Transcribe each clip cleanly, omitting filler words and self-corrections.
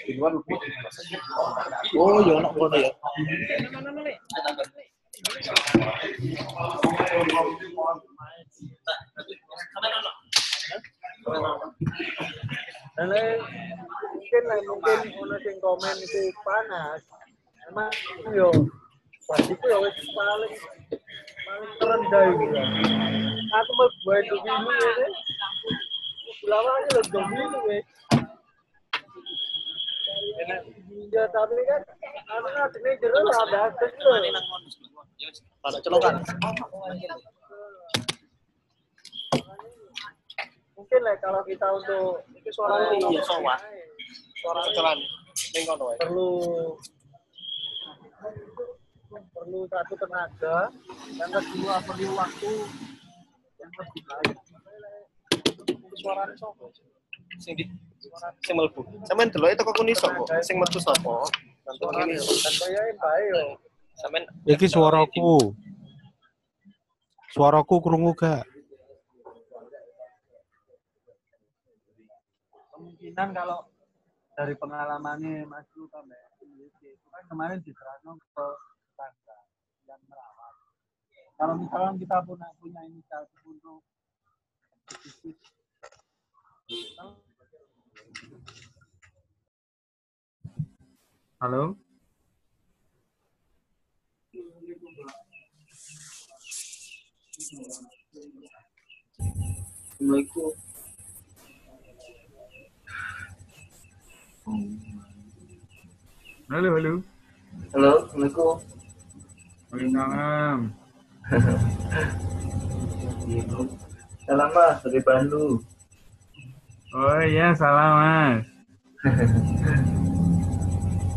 Di luar lebih. Oh, ya anak kono ya. Mungkin ono sing komen itu panas. Emang yo itu ya wis paling terendah iki ya. Aku mau buat ini ini. Lawannya lo domino wis. Ya tapi kan anak ini jero ada akses lho. Kalau celokan. Mungkin lah kalau kita untuk Iki suara iya sowan. Suara jalan ning kono wae. Perlu satu tenaga, yang kedua perlu waktu yang lebih baik. Suarane sapa? Sing mlebu. Sampeyan delok teko kuni sapa? Sing metu sapa? Suarane kaya bae yo. Sampeyan Iki suaraku. Suaraku krungu gak? Kemungkinan kalau dari pengalamannya Mas Lu sampai itu kan kemarin diserahkan ke tetangga yang merawat. Kalau misalnya kita punya inisiatif untuk halo. Assalamualaikum. Halo. Halo, Assalamualaikum. Waalaikumsalam. Salam Mas dari Bandung. Oh iya, salam Mas.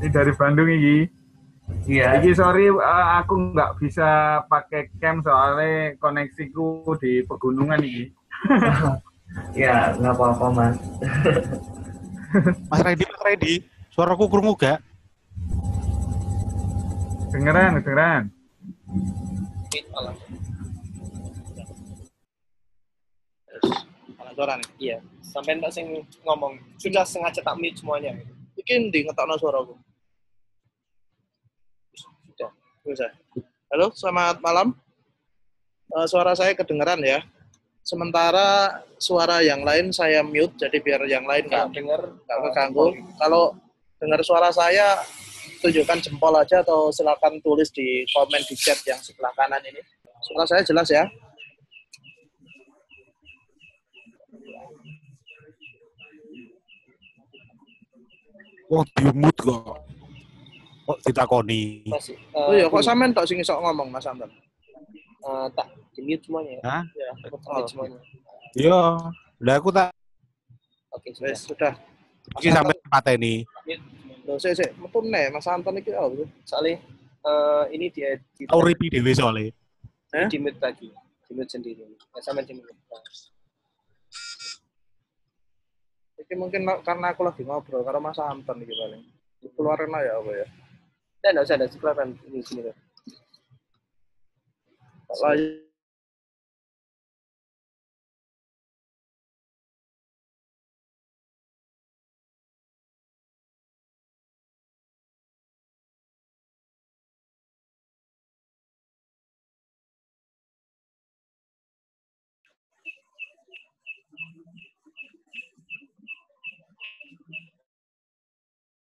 Ini dari Bandung ini. Iya. Iki sorry aku nggak bisa pakai cam soalnya koneksiku di pegunungan ini. Ya, nggak apa-apa Mas. Mas Redi, suaraku krungu gak? Dengeran. Suara nih. Iya. Sampai tak sing ngomong. Sudah sengaja tak mute semuanya. Iki ndi ngetokno suaraku. Sudah. Bisa. Halo, selamat malam. Suara saya kedengeran ya. Sementara suara yang lain saya mute, jadi biar yang lain nggak keganggu. Kalau dengar suara saya, tunjukkan jempol aja atau silakan tulis di komen di chat yang sebelah kanan ini. Suara saya jelas ya? Wah, dimut kok. Kok ditakoni? Masih. Oh iya, kok sampean tok sing iso ngomong Mas Anton? Tak di-mute semuanya ya. Hah? Ya, mute semuanya. Iya, udah aku tak. Oke, sudah. Iki sampai pateni. Loh, sik, metu meneh Mas Anton iki lho. Soale ini dia di Uripi dhewe soalnya. di-mute lagi. Di-mute sendiri. Ya sampean di-mute. Iki mungkin karena aku lagi ngobrol karo Mas Anton iki paling. Keluarin aja apa ya? Enggak usah ada keluaran ini sini. Lagi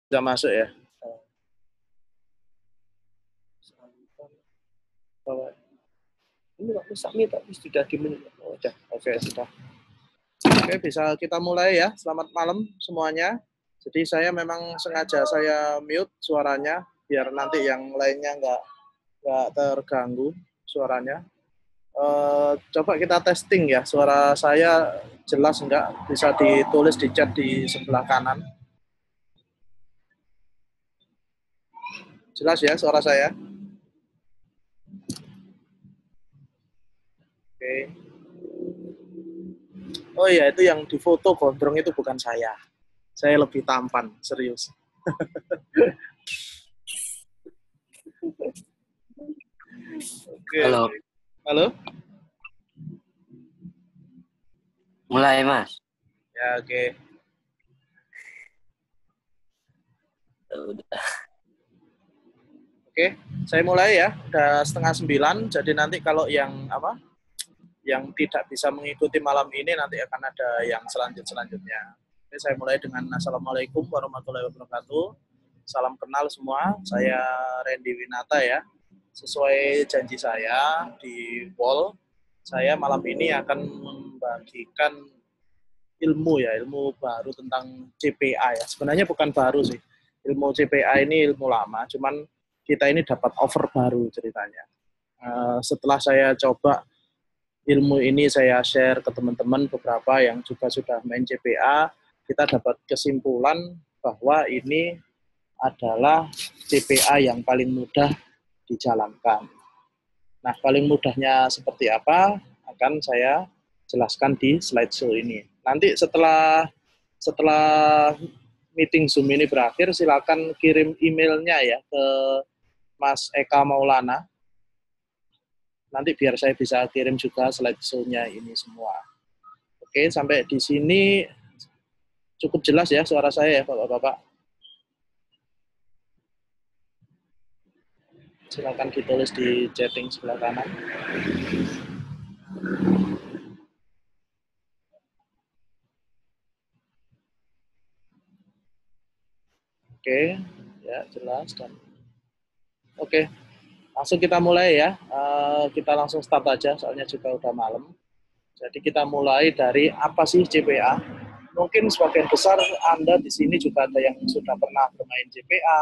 sudah masuk ya. Ini kok submit tapi sudah di-menit. Oh, udah. Oke, sudah. Oke, bisa kita mulai ya. Selamat malam semuanya. Jadi saya memang sengaja saya mute suaranya biar nanti yang lainnya nggak terganggu suaranya. Coba kita testing ya. Suara saya jelas nggak? Bisa ditulis di chat di sebelah kanan. Jelas ya suara saya? Oke. Oh iya, itu yang difoto gondrong itu bukan saya. Saya lebih tampan, serius. Oke. Halo. Halo? Mulai, Mas. Ya, oke. Udah. Oke, saya mulai ya. Udah 8:30. Jadi nanti kalau yang yang tidak bisa mengikuti malam ini nanti akan ada yang selanjutnya. Oke, saya mulai dengan Assalamualaikum warahmatullahi wabarakatuh. Salam kenal semua. Saya Randy Winata ya. Sesuai janji saya di Wall, saya malam ini akan membagikan ilmu baru tentang CPA ya. Sebenarnya bukan baru sih. Ilmu CPA ini ilmu lama, cuman kita ini dapat offer baru ceritanya. Setelah saya coba ilmu ini saya share ke teman-teman beberapa yang juga sudah main CPA, kita dapat kesimpulan bahwa ini adalah CPA yang paling mudah dijalankan. Nah, paling mudahnya seperti apa akan saya jelaskan di slideshow ini. Nanti setelah meeting Zoom ini berakhir, silakan kirim emailnya ya ke Mas Eka Maulana. Nanti biar saya bisa kirim juga slideshow-nya ini semua. Oke, sampai di sini cukup jelas ya suara saya ya, Bapak-Bapak. Silakan ditulis di chatting sebelah kanan. Oke, ya jelas dan oke, langsung kita mulai ya. Kita langsung start aja, soalnya juga udah malam. Jadi kita mulai dari apa sih CPA? Mungkin sebagian besar Anda di sini juga ada yang sudah pernah bermain CPA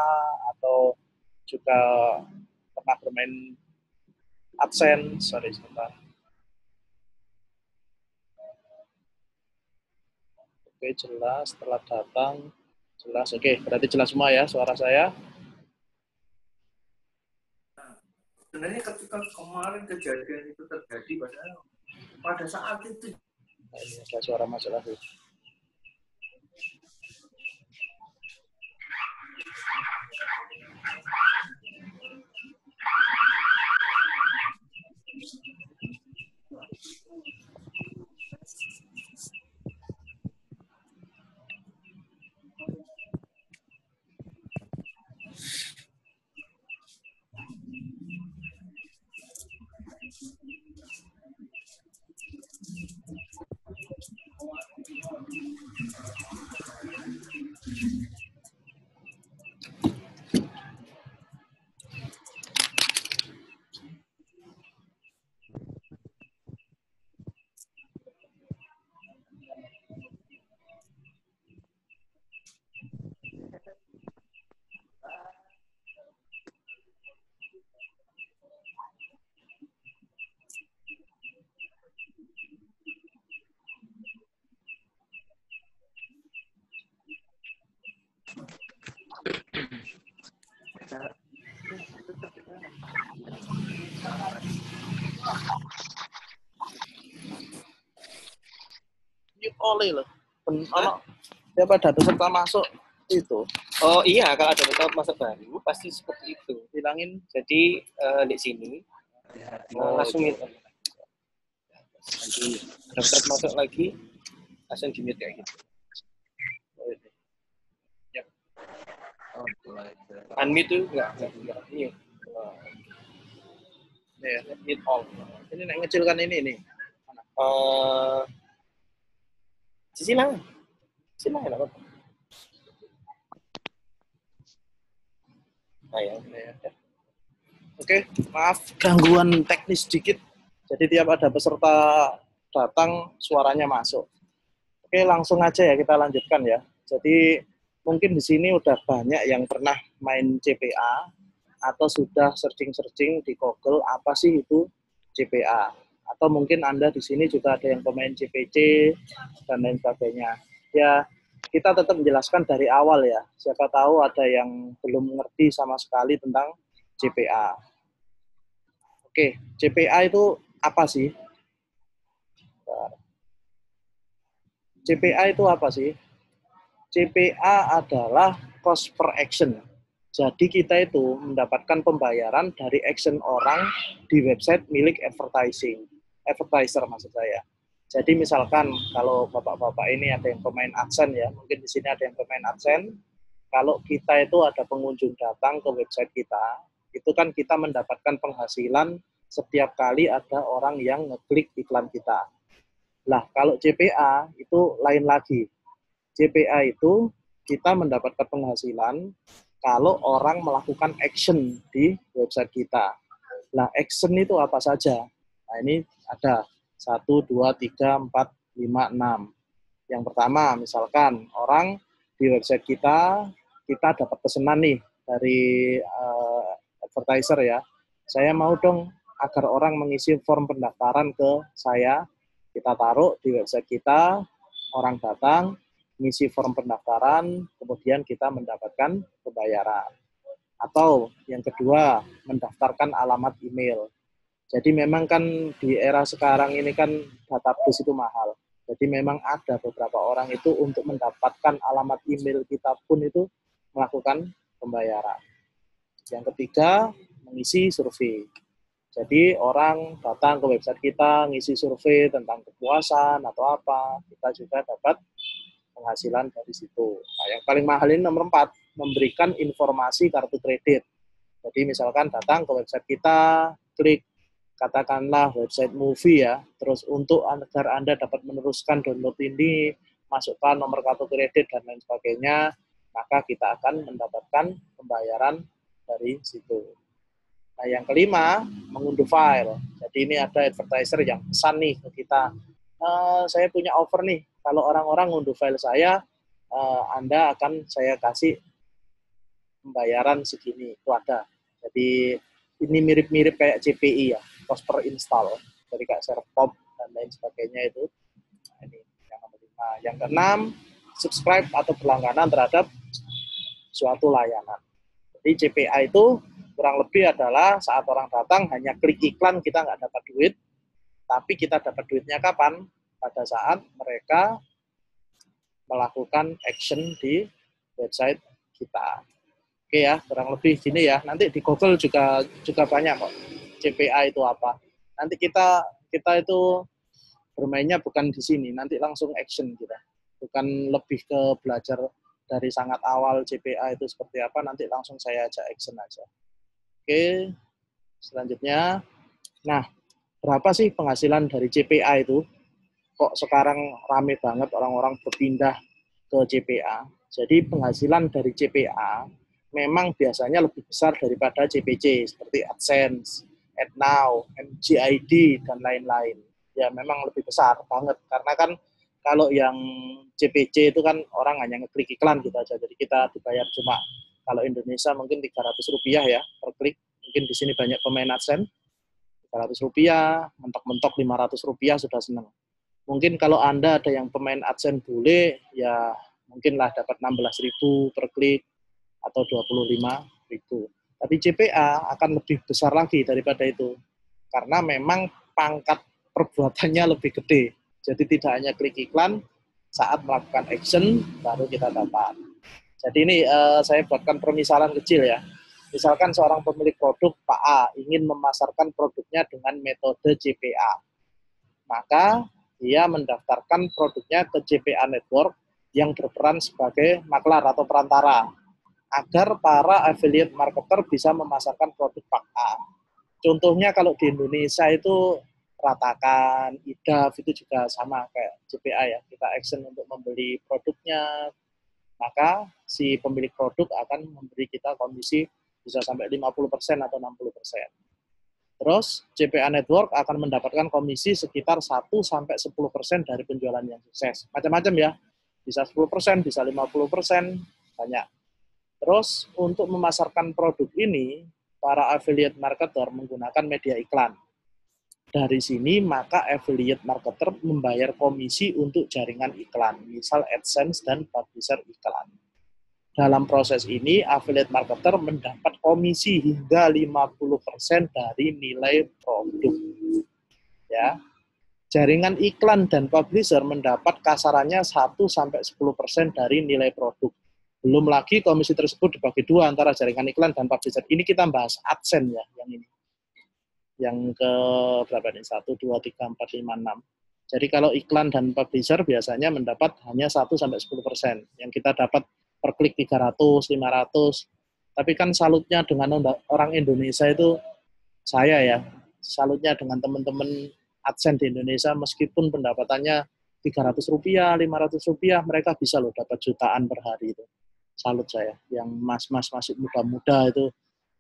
atau juga pernah bermain AdSense. Sorry, sebentar. Oke, jelas. Setelah datang, jelas. Oke, berarti jelas semua ya suara saya. Sebenarnya ketika kemarin kejadian itu terjadi pada saat itu Nah, ini ada suara masuk lagi. Oleh loh. Siapa ada peserta masuk itu? Oh iya, kalau ada peserta masuk baru pasti seperti itu. Bilangin Jadi di sini langsung mute. Nanti ada peserta masuk lagi langsung di mute kayak gitu. Ya. Unmute tuh enggak mute. Ya, mute all. Ini nek ngecilkan ini nih. Silang ya apa? Ya. Oke, maaf gangguan teknis sedikit. Jadi tiap ada peserta datang suaranya masuk. Oke, langsung aja ya kita lanjutkan ya. Jadi mungkin di sini udah banyak yang pernah main CPA atau sudah searching-searching di Google apa sih itu CPA. Atau mungkin Anda di sini juga ada yang pemain CPC dan lain sebagainya. Ya, kita tetap menjelaskan dari awal ya. Siapa tahu ada yang belum mengerti sama sekali tentang CPA. Oke, CPA itu apa sih? CPA itu apa sih? CPA adalah cost per action. Jadi kita itu mendapatkan pembayaran dari action orang di website milik advertiser maksud saya. Jadi misalkan kalau bapak-bapak ini ada yang pemain AdSense ya, mungkin di sini ada yang pemain AdSense, kalau kita itu ada pengunjung datang ke website kita, itu kan kita mendapatkan penghasilan setiap kali ada orang yang ngeklik iklan kita. Nah, kalau CPA itu lain lagi. CPA itu kita mendapatkan penghasilan kalau orang melakukan action di website kita. Nah, action itu apa saja? Nah, ini ada 1, 2, 3, 4, 5, 6. Yang pertama, misalkan orang di website kita dapat pesanan nih dari advertiser ya. Saya mau dong agar orang mengisi form pendaftaran ke saya. Kita taruh di website kita, orang datang, mengisi form pendaftaran, kemudian kita mendapatkan pembayaran. Atau yang kedua, mendaftarkan alamat email. Jadi memang kan di era sekarang ini kan database itu mahal. Jadi memang ada beberapa orang itu untuk mendapatkan alamat email kita pun itu melakukan pembayaran. Yang ketiga, mengisi survei. Jadi orang datang ke website kita, ngisi survei tentang kepuasan atau apa, kita juga dapat penghasilan dari situ. Nah, yang paling mahal ini nomor 4, memberikan informasi kartu kredit. Jadi misalkan datang ke website kita, klik katakanlah website movie ya, terus untuk agar Anda dapat meneruskan download ini, masukkan nomor kartu kredit dan lain sebagainya, maka kita akan mendapatkan pembayaran dari situ. Nah, yang kelima, mengunduh file. Jadi ini ada advertiser yang pesan nih ke kita, saya punya offer nih, kalau orang-orang ngunduh file saya, Anda akan saya kasih pembayaran segini, itu ada. Jadi ini mirip-mirip kayak CPI ya, cost per install, dari kayak Servpop dan lain sebagainya itu. Nah, ini yang nomor 5. Yang keenam, subscribe atau berlangganan terhadap suatu layanan. Jadi CPA itu kurang lebih adalah saat orang datang hanya klik iklan, kita nggak dapat duit, tapi kita dapat duitnya kapan? Pada saat mereka melakukan action di website kita. Oke ya, kurang lebih gini ya. Nanti di Google juga banyak kok. CPA itu apa? Nanti kita itu bermainnya bukan di sini, nanti langsung action kita. Bukan lebih ke belajar dari sangat awal CPA itu seperti apa, nanti langsung saya ajak action aja. Oke, selanjutnya. Nah, berapa sih penghasilan dari CPA itu? Kok sekarang rame banget orang-orang berpindah ke CPA. Jadi penghasilan dari CPA memang biasanya lebih besar daripada CPC, seperti AdSense, AdNow, MGID, dan lain-lain. Ya memang lebih besar banget, karena kan kalau yang CPC itu kan orang hanya ngeklik iklan gitu aja, jadi kita dibayar cuma, kalau Indonesia mungkin Rp300 ya per klik, mungkin di sini banyak pemain AdSense, Rp300, mentok-mentok Rp500 sudah senang. Mungkin kalau Anda ada yang pemain AdSense bule, ya mungkinlah dapat 16.000 per klik, atau 25.000. Tapi CPA akan lebih besar lagi daripada itu. Karena memang pangkat perbuatannya lebih gede. Jadi tidak hanya klik iklan, saat melakukan action, baru kita dapat. Jadi ini saya buatkan permisalan kecil ya. Misalkan seorang pemilik produk, Pak A, ingin memasarkan produknya dengan metode CPA. Maka dia mendaftarkan produknya ke CPA Network yang berperan sebagai maklar atau perantara, agar para affiliate marketer bisa memasarkan produk Pak A. Contohnya kalau di Indonesia itu Ratakan, IDAF itu juga sama kayak CPA ya. Kita action untuk membeli produknya, maka si pemilik produk akan memberi kita komisi bisa sampai 50% atau 60%. Terus CPA Network akan mendapatkan komisi sekitar 1-10% dari penjualan yang sukses. Macam-macam ya. Bisa 10%, bisa 50%, banyak. Terus untuk memasarkan produk ini, para affiliate marketer menggunakan media iklan. Dari sini maka affiliate marketer membayar komisi untuk jaringan iklan, misal AdSense dan publisher iklan. Dalam proses ini, affiliate marketer mendapat komisi hingga 50% dari nilai produk. Ya. Jaringan iklan dan publisher mendapat kasarannya 1-10% dari nilai produk. Belum lagi komisi tersebut dibagi dua antara jaringan iklan dan publisher. Ini kita bahas AdSense ya, yang ini. Yang ke berapa nih? 1, 2, 3, 4, 5, 6. Jadi kalau iklan dan publisher biasanya mendapat hanya 1-10%. Yang kita dapat per klik 300, 500. Tapi kan salutnya dengan orang Indonesia itu, saya ya, salutnya dengan teman-teman AdSense di Indonesia, meskipun pendapatannya Rp300, Rp500, mereka bisa loh dapat jutaan per hari itu. Salut saya. Yang mas-mas masih muda-muda itu,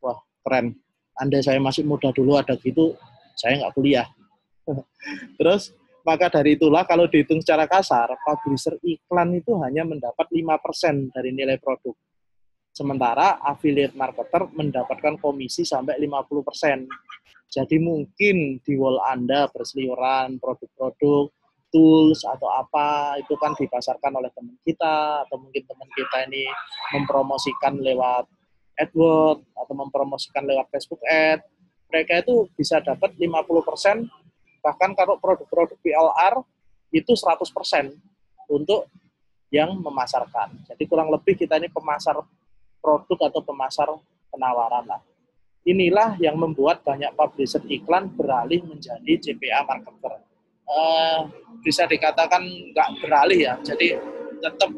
wah keren. Andai saya masih muda dulu ada gitu, saya nggak kuliah. Terus, maka dari itulah kalau dihitung secara kasar, publisher iklan itu hanya mendapat 5% dari nilai produk. Sementara affiliate marketer mendapatkan komisi sampai 50%. Jadi mungkin di wall Anda berseliweran produk-produk, tools atau apa, itu kan dipasarkan oleh teman kita, atau mungkin teman kita ini mempromosikan lewat AdWords, atau mempromosikan lewat Facebook Ad, mereka itu bisa dapat 50%, bahkan kalau produk-produk PLR itu 100% untuk yang memasarkan. Jadi kurang lebih kita ini pemasar produk atau pemasar penawaran lah. Inilah yang membuat banyak publisher iklan beralih menjadi CPA marketer. Bisa dikatakan nggak beralih ya, jadi tetap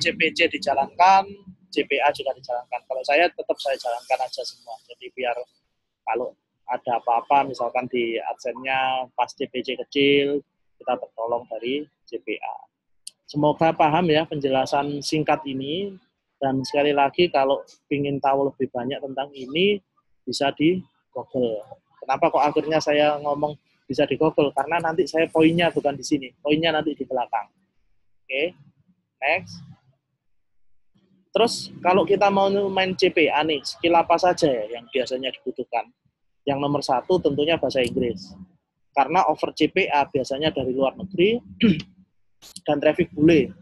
CPC dijalankan, CPA juga dijalankan. Kalau saya tetap saya jalankan aja semua, jadi biar kalau ada apa-apa misalkan di adsense-nya pas CPC kecil, kita tertolong dari CPA. Semoga paham ya penjelasan singkat ini, dan sekali lagi kalau ingin tahu lebih banyak tentang ini bisa di Google. Kenapa kok akhirnya saya ngomong bisa di Google? Karena nanti saya poinnya bukan di sini, poinnya nanti di belakang. Oke, next. Terus kalau kita mau main CPA nih, skill apa saja ya yang biasanya dibutuhkan? Yang nomor 1 tentunya bahasa Inggris. Karena over CPA biasanya dari luar negeri dan traffic bule.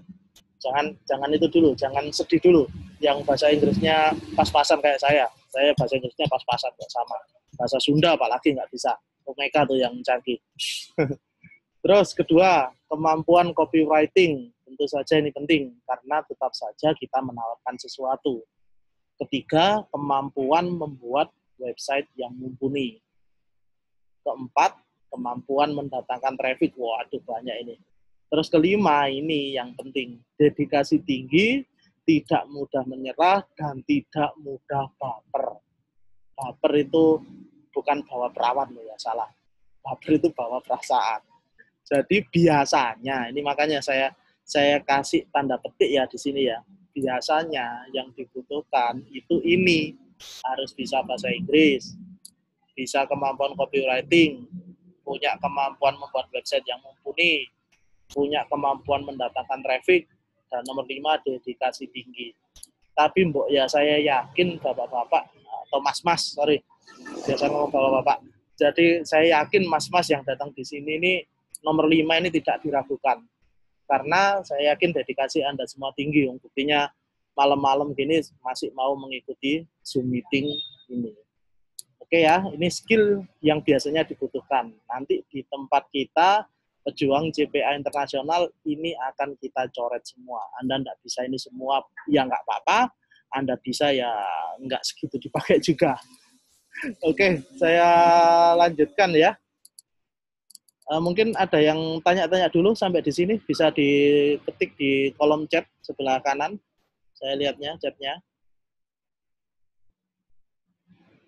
Jangan itu dulu, jangan sedih dulu. Yang bahasa Inggrisnya pas-pasan kayak saya. Saya bahasa Inggrisnya pas-pasan, nggak sama. Bahasa Sunda apalagi nggak bisa. Omega tuh yang canggih. Terus kedua, kemampuan copywriting. Tentu saja ini penting, karena tetap saja kita menawarkan sesuatu. Ketiga, kemampuan membuat website yang mumpuni. Keempat, kemampuan mendatangkan traffic. Waduh, banyak ini. Terus kelima, ini yang penting. Dedikasi tinggi, tidak mudah menyerah, dan tidak mudah baper. Baper itu bukan bawa perawan loh ya, salah. Baper itu bawa perasaan. Jadi biasanya, ini makanya saya kasih tanda petik ya di sini ya. Biasanya yang dibutuhkan itu ini. Harus bisa bahasa Inggris, bisa kemampuan copywriting, punya kemampuan membuat website yang mumpuni, punya kemampuan mendatangkan traffic, dan nomor 5, dedikasi tinggi. Tapi mbok ya saya yakin bapak-bapak, atau mas-mas, sorry, biasa ngomong bapak-bapak. Jadi saya yakin mas-mas yang datang di sini ini nomor 5 ini tidak diragukan. Karena saya yakin dedikasi Anda semua tinggi. Buktinya malam-malam gini masih mau mengikuti Zoom meeting ini. Oke ya, ini skill yang biasanya dibutuhkan. Nanti di tempat kita, pejuang CPA internasional, ini akan kita coret semua. Anda nggak bisa ini semua, ya nggak apa-apa. Anda bisa ya nggak segitu dipakai juga. Oke, saya lanjutkan ya. Mungkin ada yang tanya-tanya dulu sampai di sini, bisa diketik di kolom chat sebelah kanan. Saya lihatnya chatnya.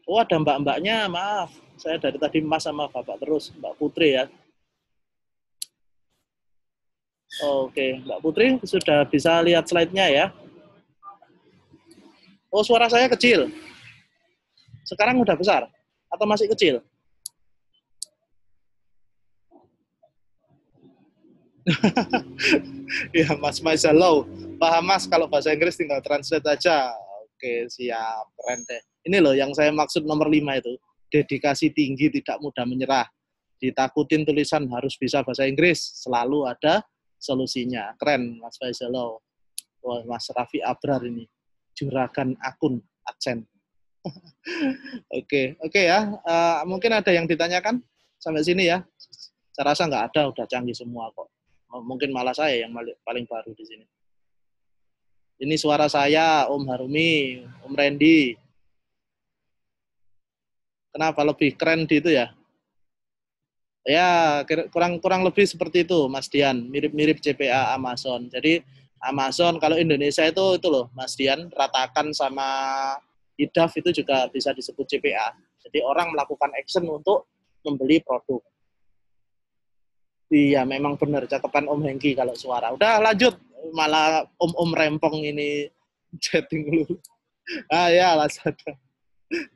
Oh, ada mbak-mbaknya, maaf. Saya dari tadi mas sama bapak terus, Mbak Putri ya. Oke, Mbak Putri sudah bisa lihat slide-nya ya. Oh, suara saya kecil. Sekarang udah besar atau masih kecil? Ya, Mas Maizalo. Paham Mas, kalau bahasa Inggris tinggal translate aja. Oke, siap. Keren deh. Ini loh yang saya maksud nomor 5 itu. Dedikasi tinggi, tidak mudah menyerah. Ditakutin tulisan harus bisa bahasa Inggris. Selalu ada solusinya. Keren, Mas Maizalo. Wah, Mas Raffi Abrar ini. Juragan akun AdSense. Oke ya. Mungkin ada yang ditanyakan sampai sini ya. Saya rasa nggak ada, udah canggih semua kok. Mungkin malah saya yang paling baru di sini. Ini suara saya, Om Harumi, Om Randy. Kenapa lebih keren di itu ya? Ya, kurang lebih seperti itu, Mas Dian. Mirip-mirip CPA Amazon. Jadi Amazon kalau Indonesia itu loh, Mas Dian, ratakan sama IDAF itu juga bisa disebut CPA. Jadi orang melakukan action untuk membeli produk. Iya, memang benar cakepan Om Hengki kalau suara. Udah lanjut, malah Om Rempong ini chatting dulu. Ah ya, Lazada.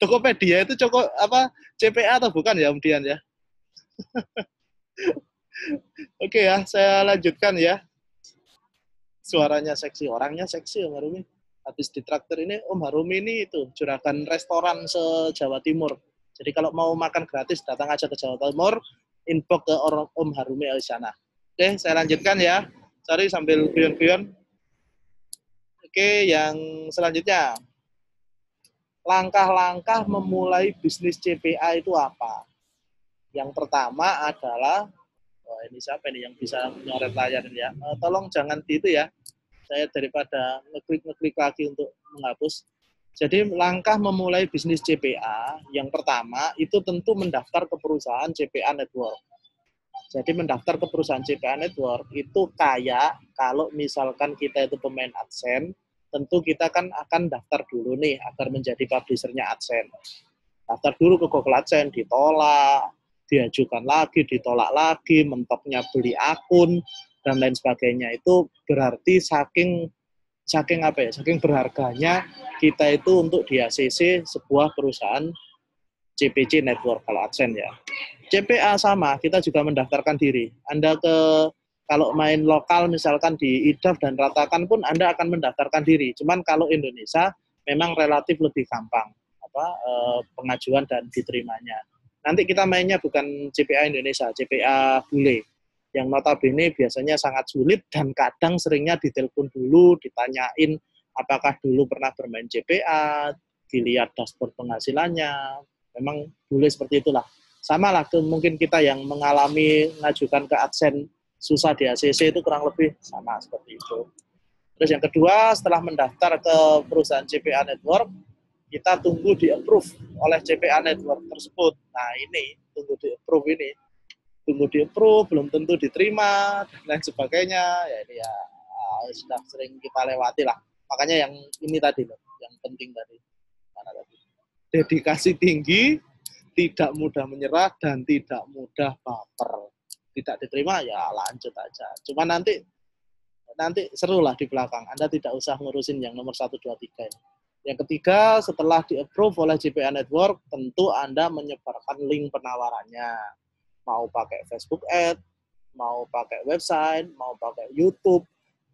Tokopedia itu apa CPA atau bukan ya Om Dian ya? Oke ya, saya lanjutkan ya. Suaranya seksi, orangnya seksi Om Harumi. Habis ditraktir ini Om Harumi ini itu juragan restoran se-Jawa Timur. Jadi kalau mau makan gratis datang aja ke Jawa Timur, inbox ke Om Harumi di sana. Oke, saya lanjutkan ya. Sorry sambil guyon-guyon. Oke, yang selanjutnya. Langkah-langkah memulai bisnis CPA itu apa? Yang pertama adalah, ini siapa nih yang bisa nyoret layar ini ya? Tolong jangan gitu ya. Saya daripada ngeklik lagi untuk menghapus. Jadi langkah memulai bisnis CPA, yang pertama itu tentu mendaftar ke perusahaan CPA Network. Jadi mendaftar ke perusahaan CPA Network itu kayak kalau misalkan kita itu pemain AdSense, tentu kita kan akan daftar dulu nih agar menjadi publishernya AdSense. Daftar dulu ke Google AdSense, ditolak, diajukan lagi, ditolak lagi, mentoknya beli akun, dan lain sebagainya. Itu berarti saking apa ya, saking berharganya kita itu untuk di ACC sebuah perusahaan CPC Network kalau AdSense ya. CPA sama, kita juga mendaftarkan diri. Anda kalau main lokal misalkan di IDAF dan ratakan pun Anda akan mendaftarkan diri. Cuman kalau Indonesia memang relatif lebih gampang pengajuan dan diterimanya. Nanti kita mainnya bukan CPA Indonesia, CPA bule. Yang notabene biasanya sangat sulit dan kadang seringnya ditelepon dulu, ditanyain apakah dulu pernah bermain CPA, dilihat dashboard penghasilannya. Memang bule seperti itulah. Sama lah mungkin kita yang mengalami mengajukan ke AdSense susah di ACC itu kurang lebih sama seperti itu. Terus yang kedua, setelah mendaftar ke perusahaan CPA Network, kita tunggu di-approve oleh CPA Network tersebut. Nah ini, tunggu di-approve ini. Tunggu di-approve, belum tentu diterima, dan lain sebagainya. Ya ini ya sudah sering kita lewati lah. Makanya yang ini tadi loh, yang penting tadi. Mana tadi? Dedikasi tinggi, tidak mudah menyerah, dan tidak mudah baper. Tidak diterima ya lanjut aja. Cuma nanti seru lah di belakang. Anda tidak usah ngurusin yang nomor 1, 2, 3 ini. Yang ketiga, setelah di-approve oleh CPA Network, tentu Anda menyebarkan link penawarannya. Mau pakai Facebook Ad, mau pakai website, mau pakai YouTube,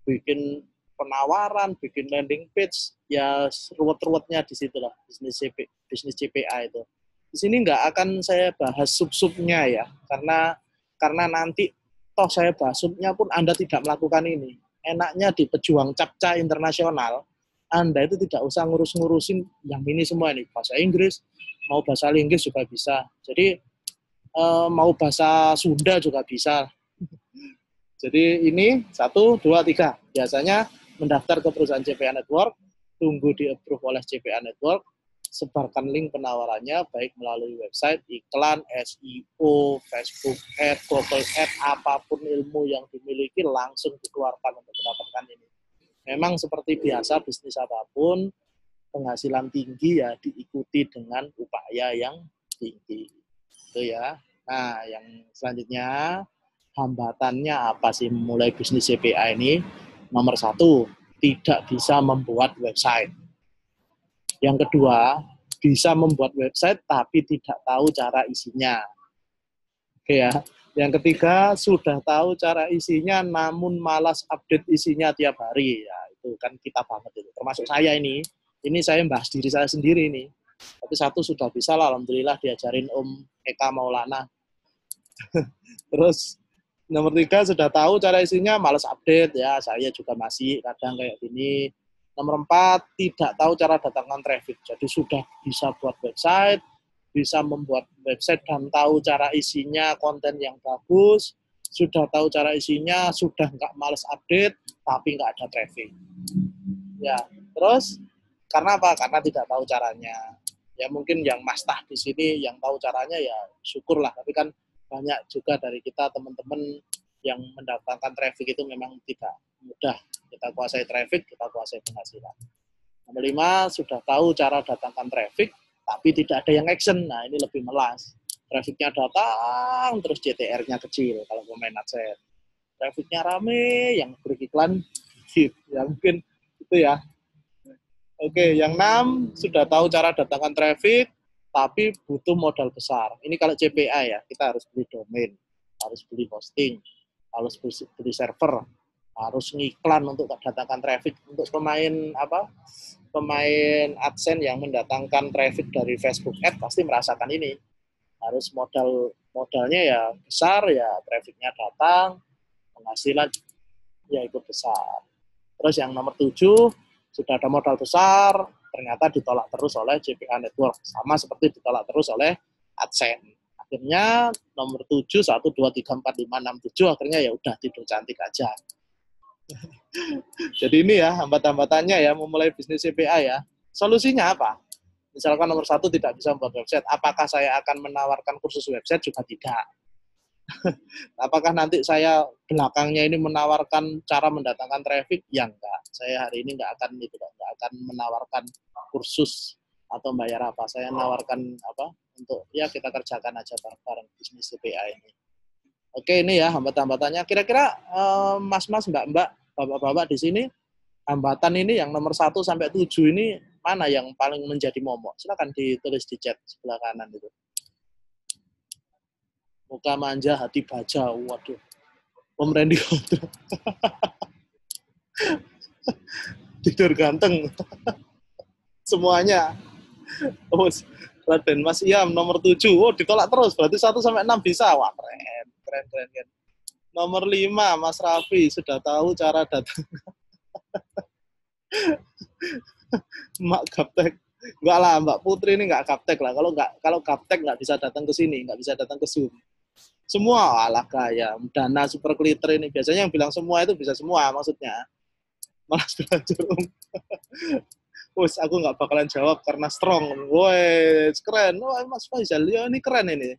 bikin penawaran, bikin landing page, ya ruwet-ruwetnya di situ lah, bisnis CPA itu. Di sini nggak akan saya bahas sub-subnya ya, karena nanti toh saya bahas subnya pun Anda tidak melakukan ini. Enaknya di pejuang capca internasional, Anda itu tidak usah ngurus-ngurusin yang ini semua ini. Bahasa Inggris, mau bahasa Inggris juga bisa. Jadi mau bahasa Sunda juga bisa. Jadi ini 1, 2, 3. Biasanya mendaftar ke perusahaan CPA Network, tunggu di-approve oleh CPA Network, sebarkan link penawarannya baik melalui website, iklan, SEO, Facebook Ad, Google Ad, apapun ilmu yang dimiliki langsung dikeluarkan untuk mendapatkan ini. Memang seperti biasa bisnis apapun, penghasilan tinggi ya diikuti dengan upaya yang tinggi. Itu ya. Nah, yang selanjutnya hambatannya apa sih memulai bisnis CPA ini? Nomor 1, tidak bisa membuat website. Yang kedua, bisa membuat website tapi tidak tahu cara isinya. Oke ya. Yang ketiga, sudah tahu cara isinya namun malas update isinya tiap hari. Ya, itu kan kita banget itu. Termasuk saya ini. Ini saya bahas diri saya sendiri ini. Tapi 1 sudah bisa lah, alhamdulillah diajarin Om Eka Maulana. Terus nomor 3 sudah tahu cara isinya, malas update ya. Saya juga masih kadang kayak gini. Nomor 4, tidak tahu cara datangkan traffic. Jadi sudah bisa buat website, bisa membuat website dan tahu cara isinya, konten yang bagus, sudah tahu cara isinya, sudah nggak males update, tapi nggak ada traffic. Ya, terus karena apa? Karena tidak tahu caranya. Ya mungkin yang mastah di sini yang tahu caranya ya syukurlah. Tapi kan banyak juga dari kita teman-teman yang mendatangkan traffic itu memang tidak mudah. Kita kuasai traffic, kita kuasai penghasilan. Nomor 5, sudah tahu cara datangkan traffic, tapi tidak ada yang action. Nah, ini lebih melas. Trafficnya datang, terus CTR-nya kecil kalau pemain adsense. Trafficnya rame, yang beriklan hit. Ya mungkin itu ya. Oke, yang 6, sudah tahu cara datangkan traffic, tapi butuh modal besar. Ini kalau CPA ya, kita harus beli domain, harus beli hosting, harus beli server, harus ngiklan untuk datangkan traffic. Untuk pemain AdSense yang mendatangkan traffic dari Facebook Ads pasti merasakan ini. Harus modalnya ya besar, ya trafficnya datang, penghasilan ya ikut besar. Terus yang nomor 7, sudah ada modal besar, ternyata ditolak terus oleh CPA Network. Sama seperti ditolak terus oleh AdSense. Akhirnya nomor 7, 1, 2, 3, 4, 5, 6, 7, akhirnya ya udah tidur cantik aja. Jadi ini ya hambat-hambatannya ya memulai bisnis CPA ya. Solusinya apa? Misalkan nomor 1 tidak bisa membuat website, apakah saya akan menawarkan kursus website? Juga tidak. Apakah nanti saya belakangnya ini menawarkan cara mendatangkan traffic? Ya enggak. Saya hari ini enggak akan menawarkan kursus atau bayar apa. Saya menawarkan untuk ya kita kerjakan aja bareng-bareng bisnis CPA ini. Oke, ini ya hambat-hambatannya. Kira-kira mas-mas, mbak-mbak, bapak-bapak di sini, hambatan ini yang nomor 1 sampai 7 ini mana yang paling menjadi momok? Silakan ditulis di chat sebelah kanan itu. Muka manja, hati baja. Waduh. Om Randy tidur ganteng. Semuanya. Oh, Raden Mas Iam nomor 7. Oh, ditolak terus. Berarti 1 sampai 6 bisa. Wah, keren. Nomor 5, Mas Raffi sudah tahu cara datang. Mak gaptek. Enggak lah, Mbak Putri ini enggak gaptek lah. Kalau gaptek enggak bisa datang ke sini, enggak bisa datang ke Zoom. Semua alah gaya, Dana Super Glitter ini. Biasanya yang bilang semua itu bisa semua maksudnya. Malas belajar. Wes, aku nggak bakalan jawab karena strong. Woi, keren. Wah, Mas Faisal, ya ini keren ini.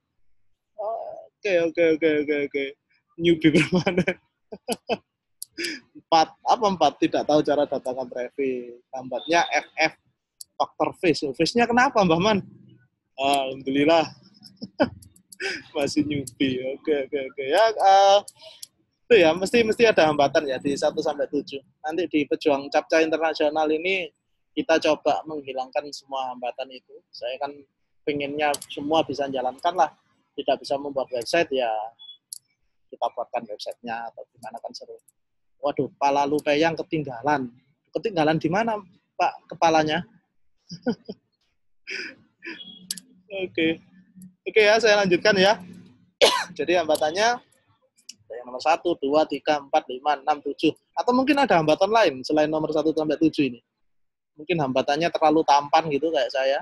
Oke. Newbie permanen. 4. Tidak tahu cara datangkan traffic. Lambatnya FF, faktor face. Face-nya kenapa, Mbak Man? Alhamdulillah. Masih newbie. Oke. Ya, itu ya, mesti ada hambatan ya di 1 sampai 7. Nanti di Pejuang Capca Internasional ini kita coba menghilangkan semua hambatan itu. Saya kan pengennya semua bisa jalankan lah. Tidak bisa membuat website ya kita buatkan websitenya atau gimana kan seru. Waduh, pala lupa yang ketinggalan. Ketinggalan di mana, Pak, kepalanya? Oke ya, saya lanjutkan ya. Jadi hambatannya yang nomor 1, 2, 3, 4, 5, 6, 7. Atau mungkin ada hambatan lain selain nomor 1 sampai 7 ini. Mungkin hambatannya terlalu tampan gitu kayak saya.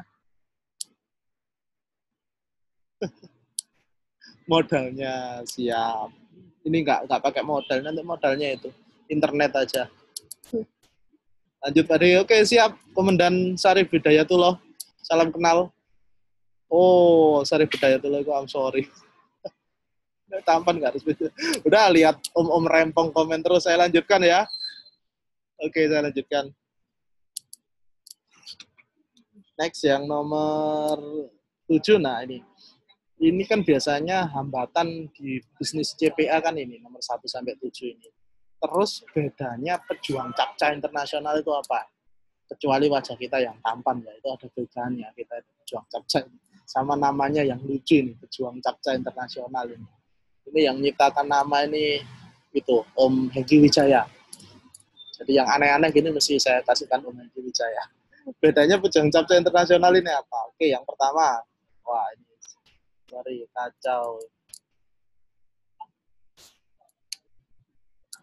Modalnya siap. Ini nggak pakai modal, nanti modalnya itu internet aja. Lanjut tadi, oke siap. Komandan Sarif Hidayatullah. Salam kenal. Oh, Sarif Hidayatullah, I'm sorry. Tampan nggak harus beda. Udah lihat om rempong komen terus. Saya lanjutkan ya. Oke, saya lanjutkan. Next yang nomor 7. Nah ini kan biasanya hambatan di bisnis CPA kan ini nomor 1 sampai 7 ini. Terus bedanya Pejuang Capca Internasional itu apa? Kecuali wajah kita yang tampan ya, itu ada bedanya kita Pejuang Capca sama namanya yang lucu ini, Pejuang Capca Internasional ini. Ini yang nyiptakan nama ini itu Om Hengki Wijaya. Jadi yang aneh-aneh gini mesti saya kasihkan Om Hengki Wijaya. Bedanya Pejuang Capca Internasional ini apa? Oke, yang pertama, wah ini sorry, kacau.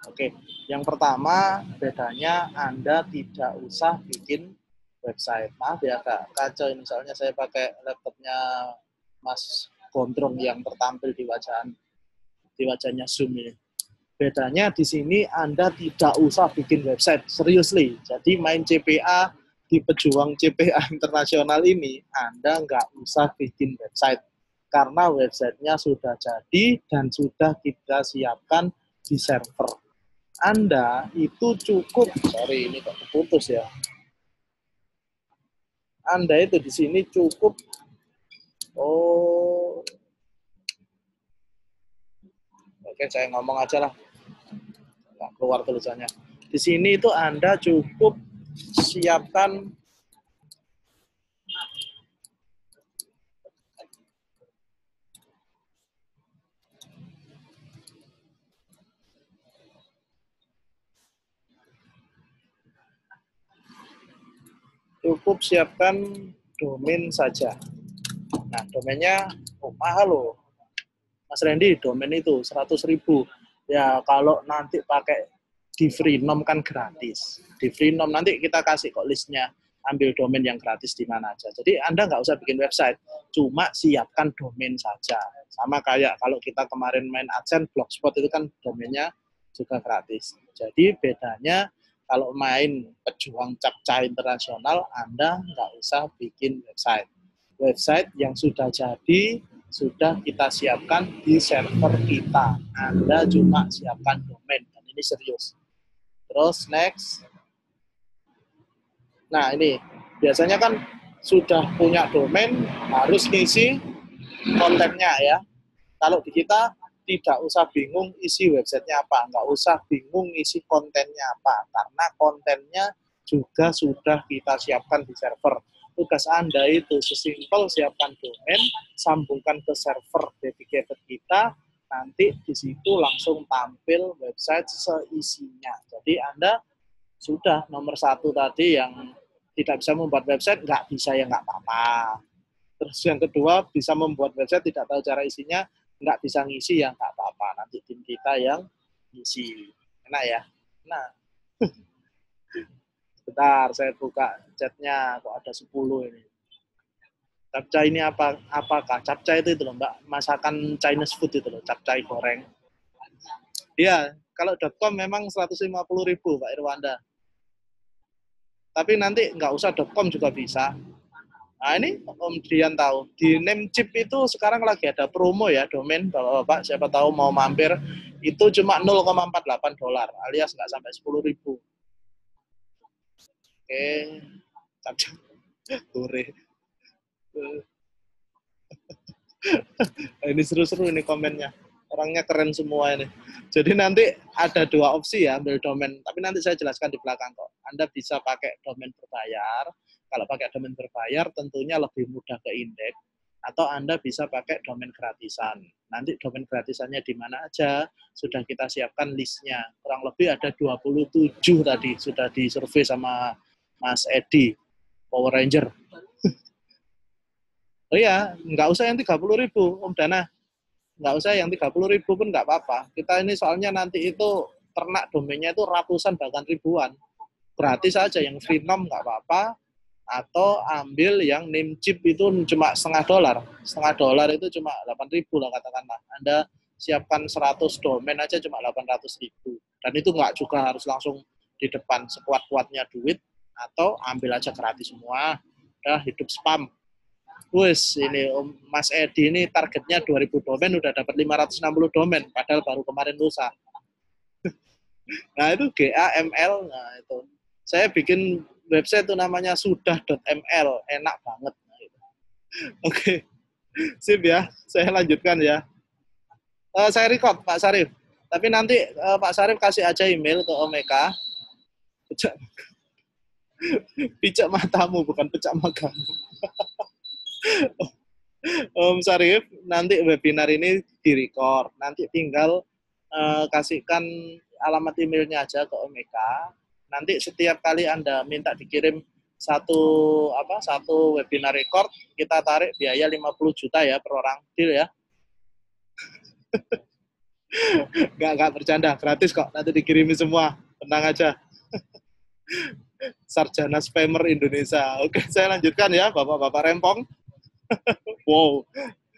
Oke, yang pertama bedanya Anda tidak usah bikin website. Maaf ya Kak, kacau ini soalnya saya pakai laptopnya Mas Gondrong yang tertampil di wajahnya Zoom ini. Bedanya di sini Anda tidak usah bikin website, seriously. Jadi main CPA di pejuang CPA internasional ini, Anda nggak usah bikin website. Karena websitenya sudah jadi dan sudah kita siapkan di server. Anda itu cukup, sorry ini kok terputus ya. Anda itu di sini cukup, oke saya ngomong aja lah. Nggak keluar tulisannya. Di sini itu Anda cukup siapkan domain saja. Nah, domainnya mahal loh. Mas Randy, domain itu 100.000. Ya, kalau nanti pakai di Freenom kan gratis. Di Freenom nanti kita kasih kok listnya. Ambil domain yang gratis di mana aja. Jadi Anda nggak usah bikin website. Cuma siapkan domain saja. Sama kayak kalau kita kemarin main AdSense, Blogspot itu kan domainnya juga gratis. Jadi bedanya kalau main pejuang capca internasional, Anda nggak usah bikin website. Website yang sudah jadi, sudah kita siapkan di server kita. Anda cuma siapkan domain, dan ini serius. Terus next. Nah ini, biasanya kan sudah punya domain, harus ngisi kontennya ya. Kalau di kita, tidak usah bingung isi websitenya apa, nggak usah bingung isi kontennya apa, karena kontennya juga sudah kita siapkan di server. Tugas Anda itu sesimpel siapkan domain, sambungkan ke server dedicated kita, nanti di situ langsung tampil website seisinya. Jadi Anda sudah nomor 1 tadi yang tidak bisa membuat website, nggak bisa ya nggak apa-apa. Terus yang kedua, bisa membuat website, tidak tahu cara isinya, nggak bisa ngisi ya nggak apa-apa. Nanti tim kita yang ngisi. Enak ya? Nah. Bentar, saya buka chatnya, kok ada 10 ini. Capcay ini apakah? Capcay itu loh, Mbak, masakan Chinese food itu loh, capcay goreng. Iya, kalau .com memang 150.000, Pak Irwanda. Tapi nanti nggak usah .com juga bisa. Nah ini Om Dian tahu, di Namecheap itu sekarang lagi ada promo ya, domain, Bapak siapa tahu mau mampir, itu cuma $0,48, alias nggak sampai 10.000. Oke, capcay. Ini seru-seru ini komennya. Orangnya keren semua ini. Jadi nanti ada 2 opsi ya ambil domain. Tapi nanti saya jelaskan di belakang kok. Anda bisa pakai domain berbayar. Kalau pakai domain berbayar tentunya lebih mudah ke indeks. Atau Anda bisa pakai domain gratisan. Nanti domain gratisannya di mana aja sudah kita siapkan listnya. Kurang lebih ada 27 tadi sudah disurvei sama Mas Edi, Power Ranger. Oh iya, nggak usah yang 30.000, Om Dana. Nggak usah yang 30.000 pun nggak apa-apa. Kita ini soalnya nanti itu ternak domainnya itu ratusan bahkan ribuan. Gratis aja, yang Freenom nggak apa-apa. Atau ambil yang Namecheap itu cuma $0,5. $0,5 itu cuma 8.000 lah katakanlah. Anda siapkan 100 domain aja cuma 800.000. Dan itu nggak juga harus langsung di depan sekuat-kuatnya duit. Atau ambil aja gratis semua. Udah hidup spam. Wes ini Mas Edi ini targetnya 2.000 domain udah dapat 560 domain padahal baru kemarin lusa. Nah itu GAML, nah itu saya bikin website itu namanya sudah.ml, enak banget. Nah, itu. Oke, sip ya, saya lanjutkan ya. Saya record Pak Sarif, tapi nanti Pak Sarif kasih aja email ke Omeka. Pijak matamu bukan pecah magamu. Om Sarif, nanti webinar ini direcord. Nanti tinggal kasihkan alamat emailnya aja ke Omeka. Nanti setiap kali Anda minta dikirim satu webinar record, kita tarik biaya 50 juta ya per orang. Deal ya? Nggak bercanda, gratis kok. Nanti dikirimi semua. Tenang aja. Sarjana Spammer Indonesia. Oke, saya lanjutkan ya, Bapak-Bapak Rempong. Wow,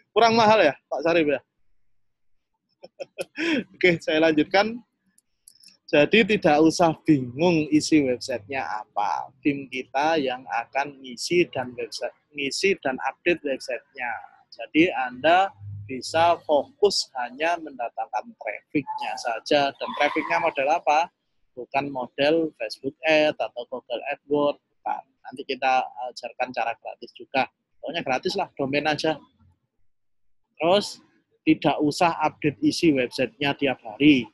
kurang mahal ya Pak Sarif ya? Oke, saya lanjutkan. Jadi tidak usah bingung isi websitenya apa. Tim kita yang akan ngisi dan update websitenya. Jadi Anda bisa fokus hanya mendatangkan trafficnya saja. Dan trafficnya model apa? Bukan model Facebook Ads atau Google AdWords. Bukan. Nanti kita ajarkan cara gratis juga. Pokoknya gratis lah, domain aja. Terus tidak usah update isi websitenya tiap hari.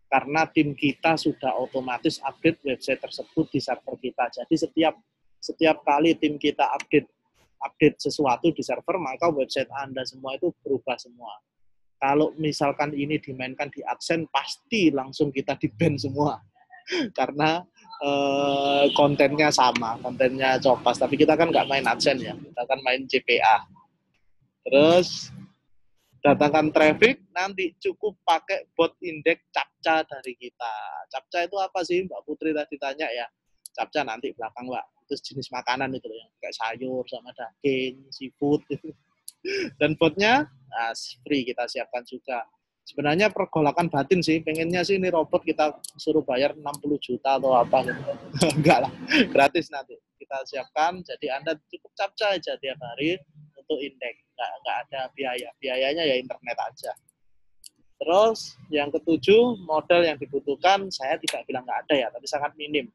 Karena tim kita sudah otomatis update website tersebut di server kita. Jadi setiap kali tim kita update sesuatu di server, maka website Anda semua itu berubah semua. Kalau misalkan ini dimainkan di AdSense, pasti langsung kita di-ban semua. Karena kontennya sama, kontennya copas. Tapi kita kan nggak main AdSense ya, kita kan main CPA. Terus datangkan traffic, nanti cukup pakai bot indeks captcha dari kita. Captcha itu apa sih? Mbak Putri tadi tanya ya. Captcha nanti belakang, Mbak. Itu jenis makanan itu yang kayak sayur sama daging, seafood. Dan botnya free kita siapkan juga. Sebenarnya pergolakan batin sih. Pengennya sih ini robot kita suruh bayar 60 juta atau apa gitu. Enggak lah, gratis nanti. Kita siapkan, jadi Anda cukup captcha aja tiap hari untuk indeks. Nggak ada biayanya ya internet aja. Terus yang ketujuh, modal yang dibutuhkan saya tidak bilang nggak ada ya, tapi sangat minim.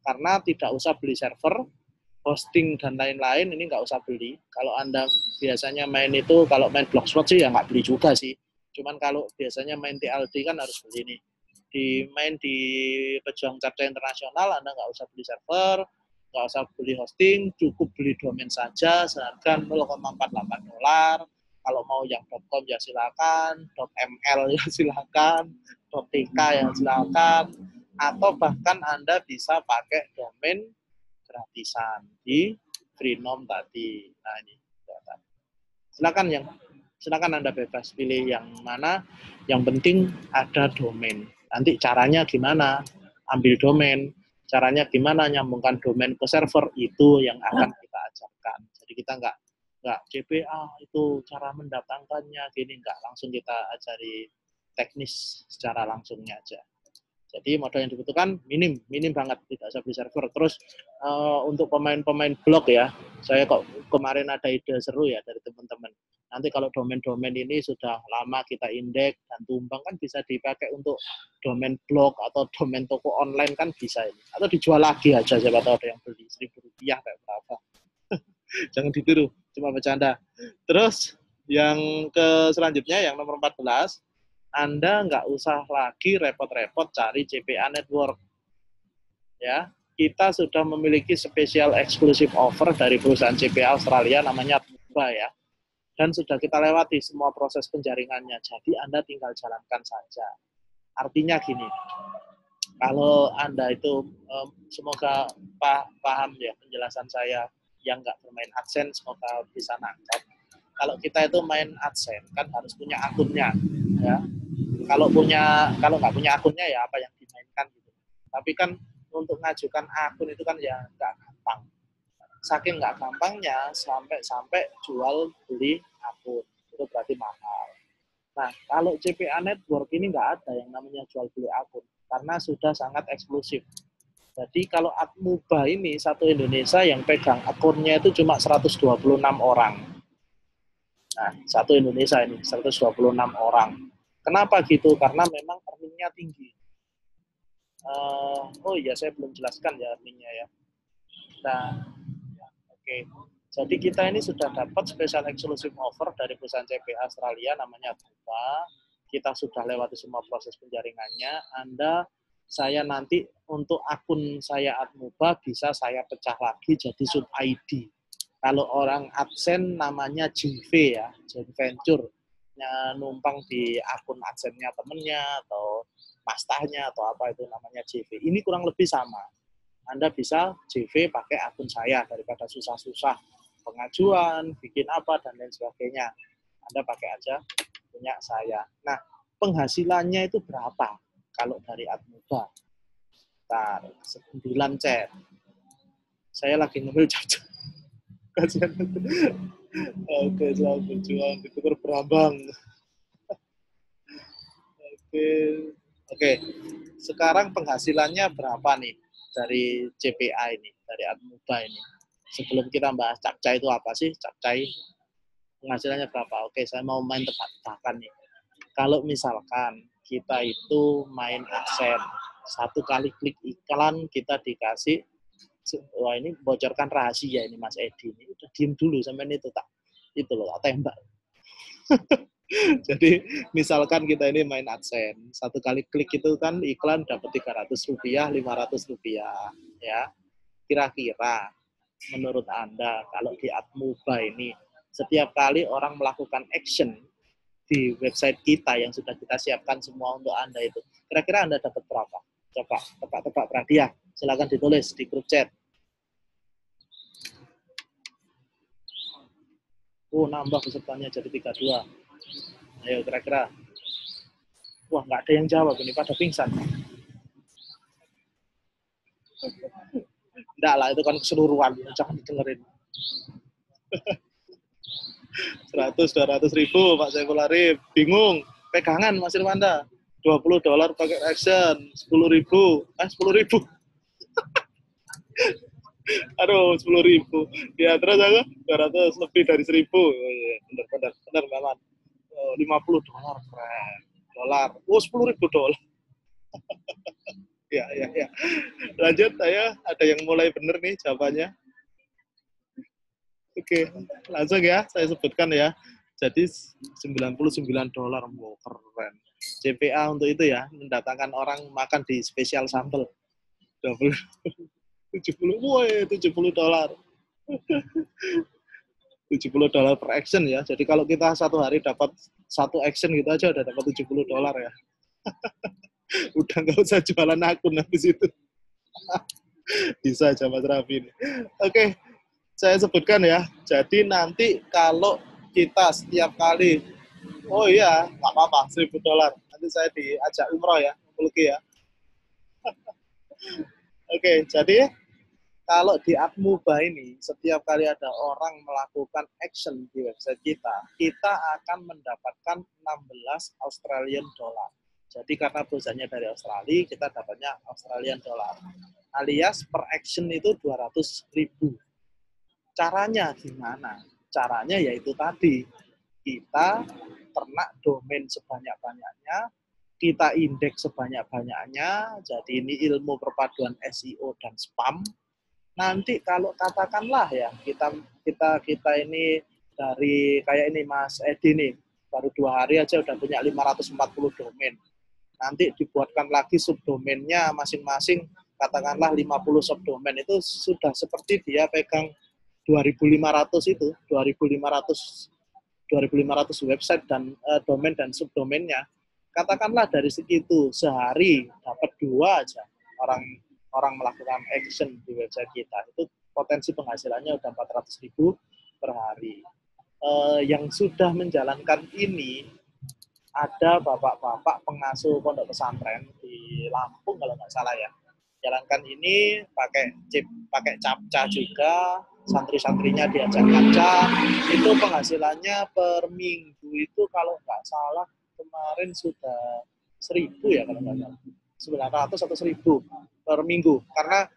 Karena tidak usah beli server, hosting dan lain-lain ini nggak usah beli. Kalau Anda biasanya main itu, kalau main Blogspot sih ya nggak beli juga sih. Cuman kalau biasanya main TLD kan harus beli nih. Main di Pejuang Captcha Internasional, Anda nggak usah beli server, nggak usah beli hosting, cukup beli domain saja seharga $0,48. Kalau mau yang .com ya silakan, .ml ya silakan, .tk ya silakan, atau bahkan Anda bisa pakai domain gratisan di Freenom tadi. Nah ini, silakan Anda bebas pilih yang mana. Yang penting ada domain. Nanti caranya gimana? Ambil domain. Caranya gimana nyambungkan domain ke server, itu yang akan kita ajarkan. Jadi kita nggak CPA itu cara mendatangkannya gini, nggak, langsung kita ajari teknis secara langsungnya aja. Jadi modal yang dibutuhkan minim banget, tidak usah beli server. Terus untuk pemain-pemain blog ya, saya kok kemarin ada ide seru ya dari teman-teman. Nanti kalau domain-domain ini sudah lama kita indeks dan tumbang kan bisa dipakai untuk domain blog atau domain toko online kan bisa ini. Atau dijual lagi aja, siapa tahu ada yang beli Rp1.000 kayak berapa. Jangan ditiru, cuma bercanda. Terus yang selanjutnya yang nomor 14, Anda nggak usah lagi repot-repot cari CPA network. Ya, kita sudah memiliki special exclusive offer dari perusahaan CPA Australia namanya Atmuba ya. Dan sudah kita lewati semua proses penjaringannya. Jadi Anda tinggal jalankan saja. Artinya gini, kalau Anda itu semoga paham ya penjelasan saya yang nggak bermain AdSense, semoga bisa nangkap. Kalau kita itu main AdSense kan harus punya akunnya, ya. Kalau nggak punya akunnya ya apa yang dimainkan gitu. Tapi kan untuk mengajukan akun itu kan ya nggak gampang. Saking nggak gampangnya sampai jual beli akun, itu berarti mahal. Nah, kalau CPA Network ini nggak ada yang namanya jual beli akun, karena sudah sangat eksklusif. Jadi kalau Atmuba ini satu Indonesia yang pegang akunnya itu cuma 126 orang. Nah, satu Indonesia ini 126 orang. Kenapa gitu? Karena memang earningnya tinggi. Oh iya, saya belum jelaskan ya earningnya ya. Nah, oke. Jadi kita ini sudah dapat special exclusive offer dari perusahaan CPA Australia namanya Atmuba. Kita sudah lewati semua proses penjaringannya. Saya nanti untuk akun saya Atmuba bisa saya pecah lagi jadi sub ID. Kalau orang AdSense namanya JV ya, joint venture. Numpang di akun AdSense-nya temennya atau mastahnya atau apa itu namanya JV. Ini kurang lebih sama. Anda bisa JV pakai akun saya daripada susah-susah pengajuan, bikin apa, dan lain sebagainya. Anda pakai aja punya saya. Nah, penghasilannya itu berapa kalau dari Atmuba? Bentar, 9 chat. Saya lagi ngambil cacat. Kasihan. Oke, selamat berjuang. Ditukar berambang. Oke. sekarang penghasilannya berapa nih dari CPA ini, dari Admuba ini? Sebelum kita bahas capcay itu apa sih, capcay penghasilannya berapa? Oke, saya mau main tebak-tebakan nih. Kalau misalkan kita itu main AdSense, satu kali klik iklan kita dikasih, wah ini bocorkan rahasia ini Mas Edi, ini udah diem dulu sampai itu tak, itu loh, tak tembak. Jadi misalkan kita ini main AdSense, satu kali klik itu kan iklan dapat Rp300, Rp500, ya. Kira-kira menurut Anda kalau di Admuba ini setiap kali orang melakukan action di website kita yang sudah kita siapkan semua untuk Anda itu, kira-kira Anda dapat berapa? Coba tebak-tebak berhadiah. Silakan ditulis di grup chat. Nambah pesertanya jadi 32. Ayo kira-kira. Wah, nggak ada yang jawab ini, pada pingsan. Enggak lah, itu kan keseluruhan. Jangan didengerin. 100-200 ribu, Pak Saiful Arif. Bingung. Pegangan, Mas Irwanda. $20 pakai action. 10 ribu. 10 ribu. Aduh, 10 ribu. Ya, terus aku 200 lebih dari 1.000. Oh, iya, benar, Maman. $50, keren. Dolar. 10 ribu dolar. Ya. Lanjut, ada yang mulai benar nih jawabannya. Oke, langsung ya, saya sebutkan ya. Jadi $99, wow, keren. CPA untuk itu ya, mendatangkan orang makan di spesial sambal. 70, woi, $70. $70 per action ya. Jadi kalau kita satu hari dapat satu action gitu aja udah dapat $70 ya. Udah nggak usah jualan akun habis itu. Bisa aja Mas Raffi. Oke, saya sebutkan ya. Jadi nanti kalau kita setiap kali, oh iya, nggak apa-apa, $1.000. Nanti saya diajak umroh ya, Mulki ya. Oke, jadi kalau di Admuba ini, setiap kali ada orang melakukan action di website kita, kita akan mendapatkan 16 Australian dollar. Jadi karena perusahaannya dari Australia, kita dapatnya Australian dollar. Alias per action itu 200 ribu. Caranya gimana? Caranya yaitu tadi, kita ternak domain sebanyak-banyaknya, kita indeks sebanyak-banyaknya, jadi ini ilmu perpaduan SEO dan spam. Nanti kalau katakanlah ya kita ini dari kayak ini Mas Edi nih baru 2 hari aja udah punya 540 domain. Nanti dibuatkan lagi subdomainnya masing-masing katakanlah 50 subdomain itu sudah seperti dia pegang 2.500 itu 2.500 website dan domain dan subdomainnya. Katakanlah dari segitu sehari dapat 2 aja orang melakukan action di website kita, itu potensi penghasilannya udah 400.000 per hari. Yang sudah menjalankan ini ada bapak-bapak pengasuh pondok pesantren di Lampung kalau nggak salah ya. Jalankan ini pakai capca juga, santri-santrinya diajak capca, itu penghasilannya per minggu itu kalau nggak salah kemarin sudah 1.000 ya kalau nggak salah. 900 atau 1.000 per minggu. Karena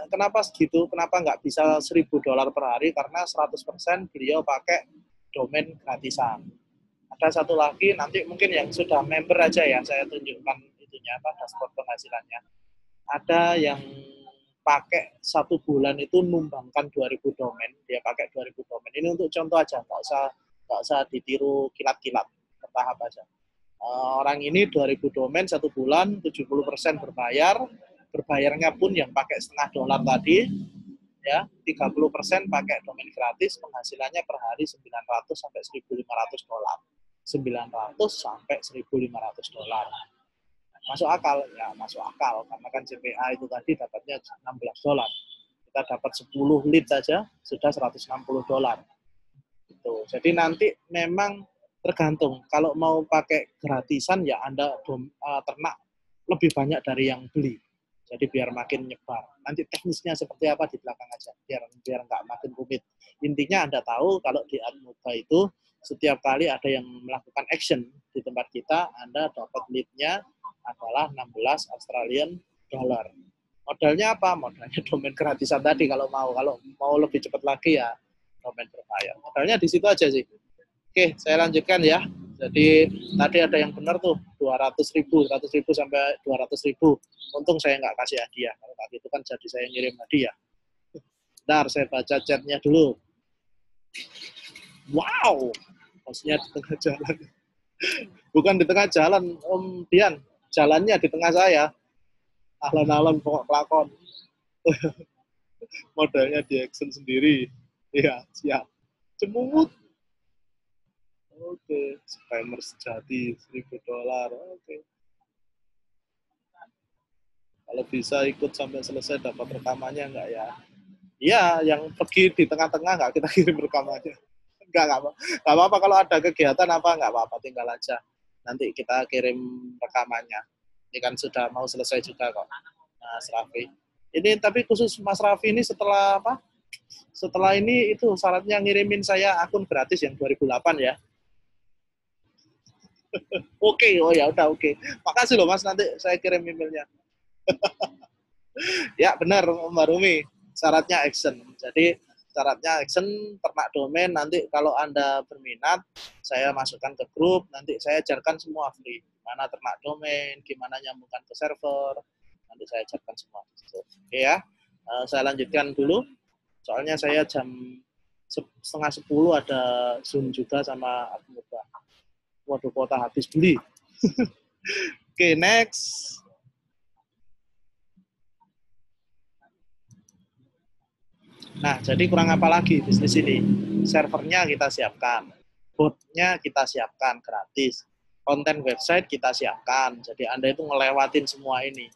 kenapa segitu? Kenapa nggak bisa $1.000 per hari? Karena 100% beliau pakai domain gratisan. Ada satu lagi nanti mungkin yang sudah member aja ya, saya tunjukkan itunya dashboard penghasilannya. Ada yang pakai 1 bulan itu numbangkan 2.000 domain, dia pakai 2.000 domain. Ini untuk contoh aja, nggak usah ditiru kilat-kilat, bertahap aja. Orang ini 2.000 domain 1 bulan, 70% berbayarnya pun yang pakai $0,5 tadi, ya 30% pakai domain gratis, penghasilannya per hari $900 sampai $1.500. $900 sampai $1.500. Masuk akal? Ya masuk akal, karena kan CPA itu tadi dapatnya $16. Kita dapat 10 lead saja, sudah $160. Gitu. Jadi nanti memang tergantung, kalau mau pakai gratisan ya Anda ternak lebih banyak dari yang beli. Jadi biar makin nyebar. Nanti teknisnya seperti apa di belakang aja, biar nggak makin rumit. Intinya Anda tahu kalau di Admuba itu setiap kali ada yang melakukan action di tempat kita, Anda dapat lead-nya adalah 16 Australian dollar. Modalnya apa? Modalnya domain gratisan tadi kalau mau lebih cepat lagi ya domain berbayar. Modalnya di situ aja sih. Oke, saya lanjutkan ya. Jadi tadi ada yang benar tuh 200.000 sampai 200.000. Untung saya nggak kasih hadiah. Kalau tadi itu kan jadi saya ngirim hadiah. Bentar, saya baca chatnya dulu. Wow, maksudnya di tengah jalan. Bukan di tengah jalan, Om Dian. Jalannya di tengah saya. Alon-alon pokok kelakon. Modalnya di action sendiri. Iya, siap. Cemungut. Oke, spammer sejati $1.000. Oke. Kalau bisa ikut sampai selesai dapat rekamannya enggak ya? Iya, yang pergi di tengah-tengah enggak kita kirim rekamannya. Enggak apa-apa kalau ada kegiatan apa enggak apa-apa, tinggal aja. Nanti kita kirim rekamannya. Ini kan sudah mau selesai juga kok. Mas Raffi. Ini tapi khusus Mas Raffi ini setelah apa? Setelah ini itu syaratnya ngirimin saya akun gratis yang 2008 ya. Oke, oh ya udah oke. Makasih loh Mas, nanti saya kirim emailnya. Ya benar Mbak Rumi, syaratnya action. Jadi syaratnya action ternak domain, nanti kalau Anda berminat saya masukkan ke grup, nanti saya ajarkan semua free. Gimana ternak domain, gimana nyambungkan ke server, nanti saya ajarkan semua. Oke ya, saya lanjutkan dulu. Soalnya saya jam 9:30 ada Zoom juga sama Abu Muda. Waduh, kuota habis beli. Oke, next. Nah, jadi kurang apa lagi bisnis ini? Servernya kita siapkan, botnya kita siapkan gratis, konten website kita siapkan. Jadi Anda itu ngelewatin semua ini.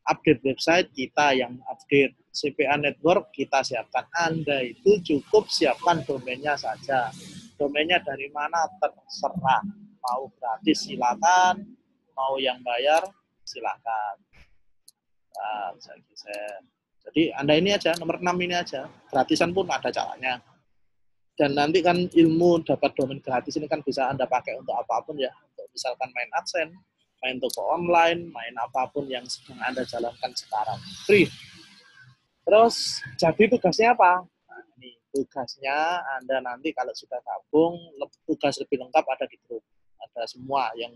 Update website kita yang update, CPA network kita siapkan. Anda itu cukup siapkan domainnya saja. Domainnya dari mana terserah. Mau gratis silakan, mau yang bayar silakan. Nah, jadi Anda ini aja, nomor 6 ini aja. Gratisan pun ada caranya. Dan nanti kan ilmu dapat domain gratis ini kan bisa Anda pakai untuk apapun ya. Untuk misalkan main AdSense, main toko online, main apapun yang sedang Anda jalankan sekarang. Free. Terus, jadi tugasnya apa? Nah, ini tugasnya Anda nanti kalau sudah gabung, tugas lebih lengkap ada di grup. Ada semua yang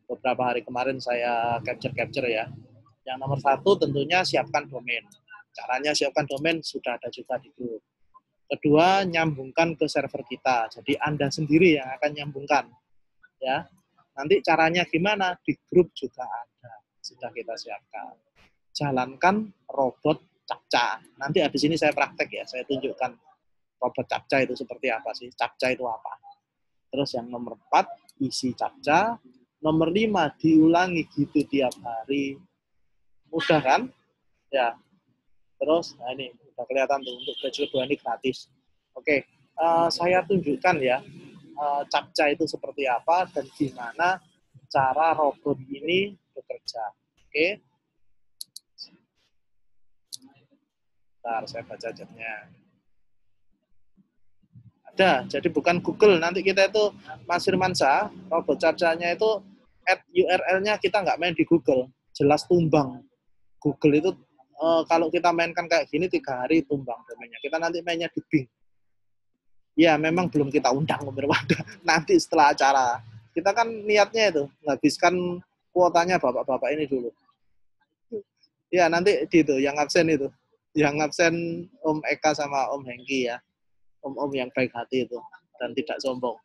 beberapa hari kemarin saya capture ya. Yang nomor 1 tentunya siapkan domain. Caranya siapkan domain sudah ada juga di grup. Kedua, nyambungkan ke server kita. Jadi Anda sendiri yang akan nyambungkan. Ya. Nanti caranya gimana? Di grup juga ada. Sudah kita siapkan. Jalankan robot captcha. Nanti habis ini saya praktek ya. Saya tunjukkan robot captcha itu seperti apa sih. Captcha itu apa. Terus yang nomor 4, isi captcha. Nomor 5, diulangi gitu tiap hari. Mudah kan? Ya. Terus, nah ini udah kelihatan tuh untuk batch kedua ini gratis. Oke, saya tunjukkan ya captcha itu seperti apa dan gimana cara robot ini bekerja. Oke. Bentar, saya baca chatnya. Ada, jadi bukan Google. Nanti kita itu, Mas Firmansyah, robot captcha-nya itu URL-nya kita nggak main di Google. Jelas tumbang. Google itu kalau kita mainkan kayak gini 3 hari tumbang domainnya. Kita nanti mainnya di Bing. Ya, memang belum kita undang Wadah. Nanti setelah acara. Kita kan niatnya itu menghabiskan kuotanya bapak-bapak ini dulu. Ya, nanti itu yang absen itu. Yang absen Om Eka sama Om Hengki ya. Om-om yang baik hati itu dan tidak sombong.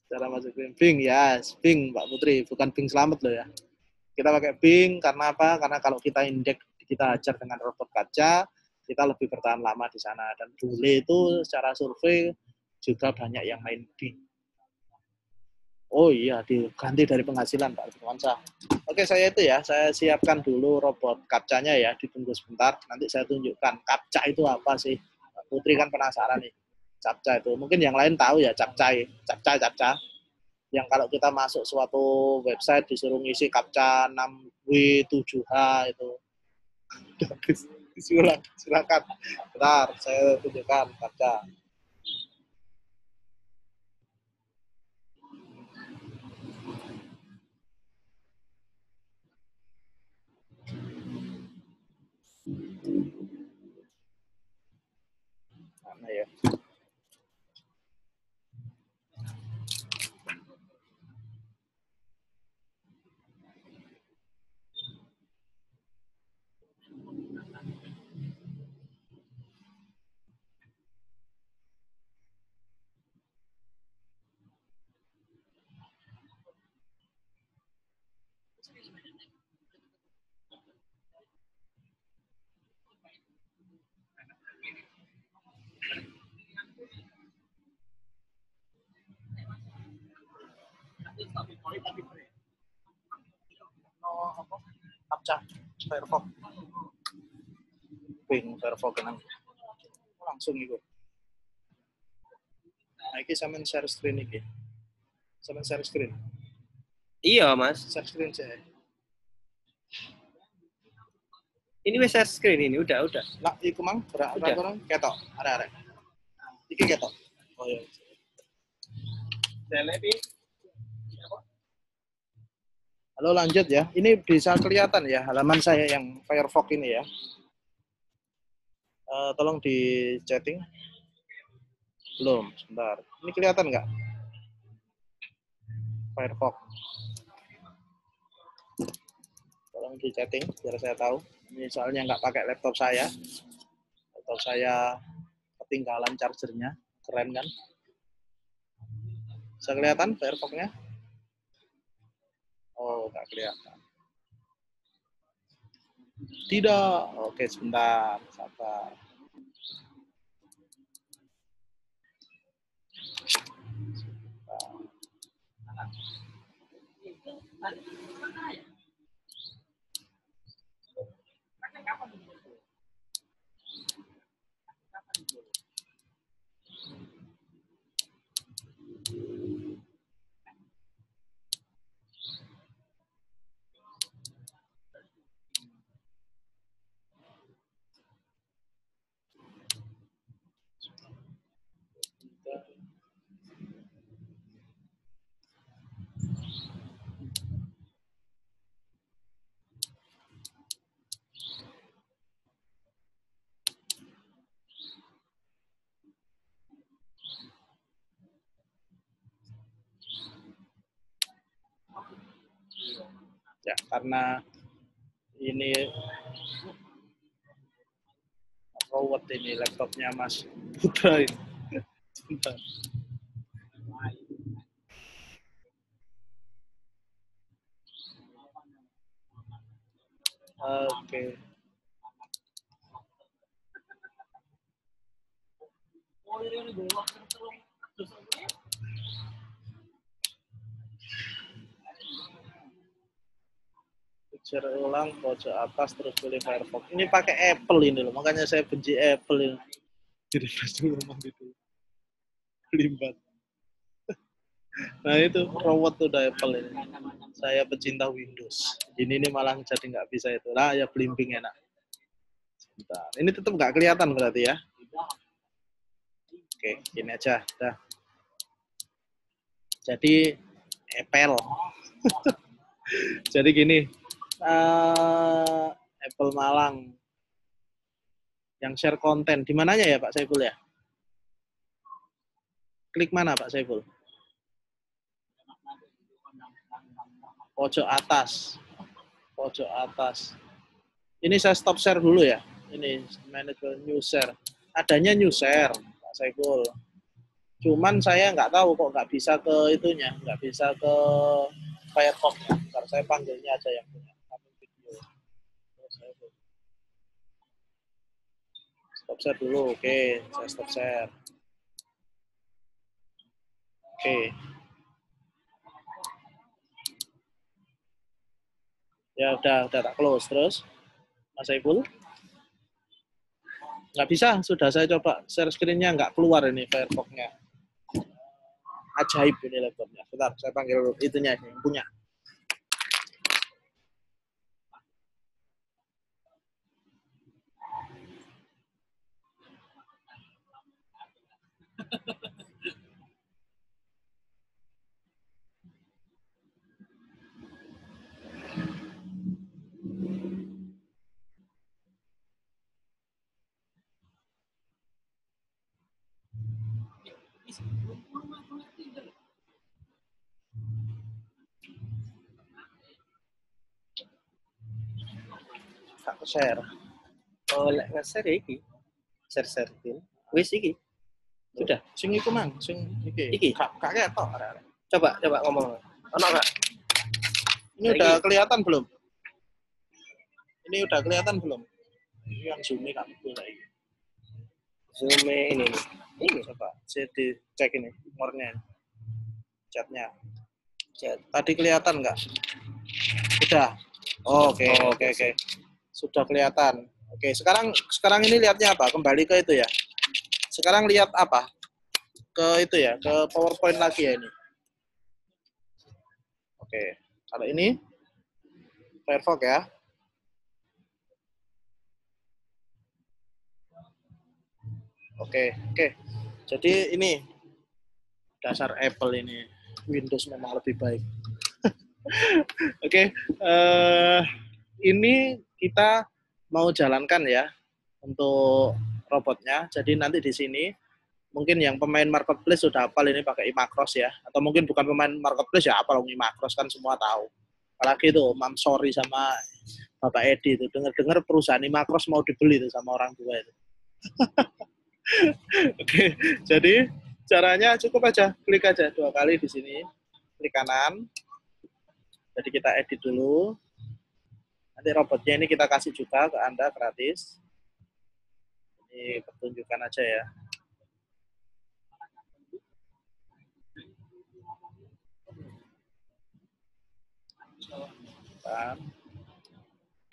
Cara masuk Bing ya, Bing Mbak Putri, bukan Bing Slamet loh ya. Kita pakai Bing karena apa? Karena kalau kita indeks, kita ajar dengan robot kaca, kita lebih bertahan lama di sana. Dan dulu itu secara survei juga banyak yang main Bing. Oh iya, diganti dari penghasilan Pak Firmansyah. Oke, saya itu ya, saya siapkan dulu robot captcha-nya ya, ditunggu sebentar. Nanti saya tunjukkan captcha itu apa sih. Mbak Putri kan penasaran nih, captcha itu. Mungkin yang lain tahu ya, captcha. Yang kalau kita masuk suatu website disuruh ngisi captcha 6W7H itu. Silakan. Bentar, saya tunjukkan captcha. Mana ya? Captcha Firefox. Ping Firefox kan langsung itu. Nah, ini sampean share screen iki. Sampean share screen. Iya, Mas. Share screen saya. Ini wes share screen ini, udah. Lah, iku mang gerak Udah. ketok, arek-arek. Iki ketok. Oh iya. Halo, lanjut ya. Ini bisa kelihatan ya halaman saya yang Firefox ini ya. Tolong di chatting. Belum, sebentar. Ini kelihatan nggak? Firefox. Tolong di chatting biar saya tahu. Ini soalnya nggak pakai laptop saya. Laptop saya ketinggalan chargernya. Keren kan? Bisa kelihatan Firefox-nya? Oh, nggak kelihatan. Tidak. Oke, sebentar. Sabar. Ya, karena ini rawat ini laptopnya Mas Putra ini. Sebentar. Oke. Share ulang pojok atas terus pilih Firefox. Ini pakai Apple ini loh, makanya saya benci Apple ini. Jadi pasti ngomong gitu. Limbat. Nah itu robot tuh udah Apple ini. Saya pecinta Windows. Ini malah jadi nggak bisa itu. Lah ya blimbing enak. Sebentar. Ini tetap nggak kelihatan berarti ya. Oke, gini aja. Dah. Jadi Apple. Jadi gini. Apple Malang yang share konten di mananya ya Pak Saiful ya? Klik mana Pak Saiful? Pojok atas. Pojok atas. Ini saya stop share dulu ya. Ini manage new share. Adanya new share Pak Saiful. Cuman saya nggak tahu kok nggak bisa ke itunya, nggak bisa ke Firefox-nya. Ntar saya panggilnya aja yang punya. Video. Stop share dulu, oke. Saya stop share. Oke. Ya udah tak close terus. Mas Saiful. Nggak bisa, sudah saya coba share screen-nya nggak keluar ini Firefox-nya. Ajaib ini laptopnya. Bentar, saya panggil itunya yang punya. Kak share. Oh, lek nge-share iki. Share-share tim. Wis iki. Sudah. Sing iku mang, sing iki. Iki? Kak ketok. Arek-arek. Coba ngomong. Ono enggak? Ini udah kelihatan belum? Ini udah kelihatan belum? Ini yang zoom-nya Kak betul lagi. Zoom ini. Ini coba, saya dicek ini, nomornya, chatnya. Chat. Tadi kelihatan nggak? Sudah. Oh, oke. Sudah kelihatan. Oke, sekarang ini lihatnya apa? Kembali ke itu ya. Sekarang lihat apa? Ke itu ya, ke PowerPoint lagi ya ini. Oke, kalau ini Firefox ya. Oke. Jadi ini dasar Apple ini, Windows memang lebih baik. Oke, ini kita mau jalankan ya untuk robotnya. Jadi nanti di sini mungkin yang pemain marketplace sudah hafal ini pakai iMacros ya, atau mungkin bukan pemain marketplace ya hafal iMacros kan semua tahu. Apalagi itu Mam Sorry sama Bapak Edi itu dengar perusahaan iMacros mau dibeli itu sama orang tua itu. Oke, jadi caranya cukup aja, klik aja 2 kali di sini, klik kanan. Jadi kita edit dulu. Nanti robotnya ini kita kasih juga ke Anda gratis. Ini pertunjukan aja ya.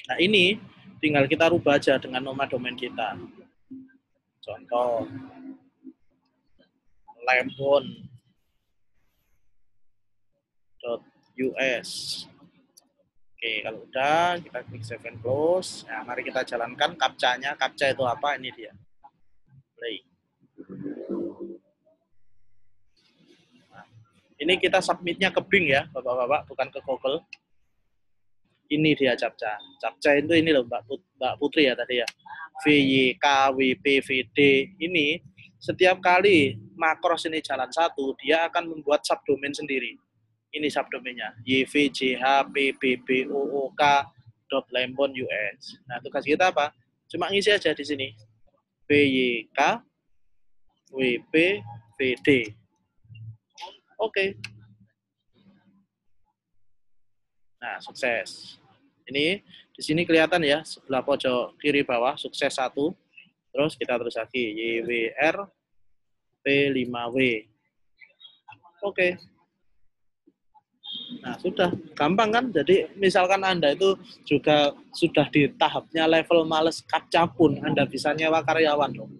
Nah ini tinggal kita rubah aja dengan nama domain kita. Contoh lembon.us. Oke, kalau udah kita klik save and close. Nah, mari kita jalankan captcha-nya. Captcha itu apa? Ini dia. Play. Nah, ini kita submit-nya ke Bing ya, Bapak-bapak, bukan ke Google. Ini dia captcha. Captcha itu ini loh Mbak Putri ya tadi ya. VYKWPVD ini setiap kali makros ini jalan satu, dia akan membuat subdomain sendiri. Ini subdomainnya, yvjhpbbook.lembon.us. Nah, tugas kita apa? Cuma ngisi aja di sini. VYKWPVD. Oke. Nah, sukses. Ini di sini kelihatan ya, sebelah pojok kiri bawah, sukses 1. Terus kita terus lagi, YWR P5W. Oke. Nah, sudah. Gampang kan? Jadi, misalkan Anda itu juga sudah di tahapnya level males captcha pun, Anda bisa nyewa karyawan loh.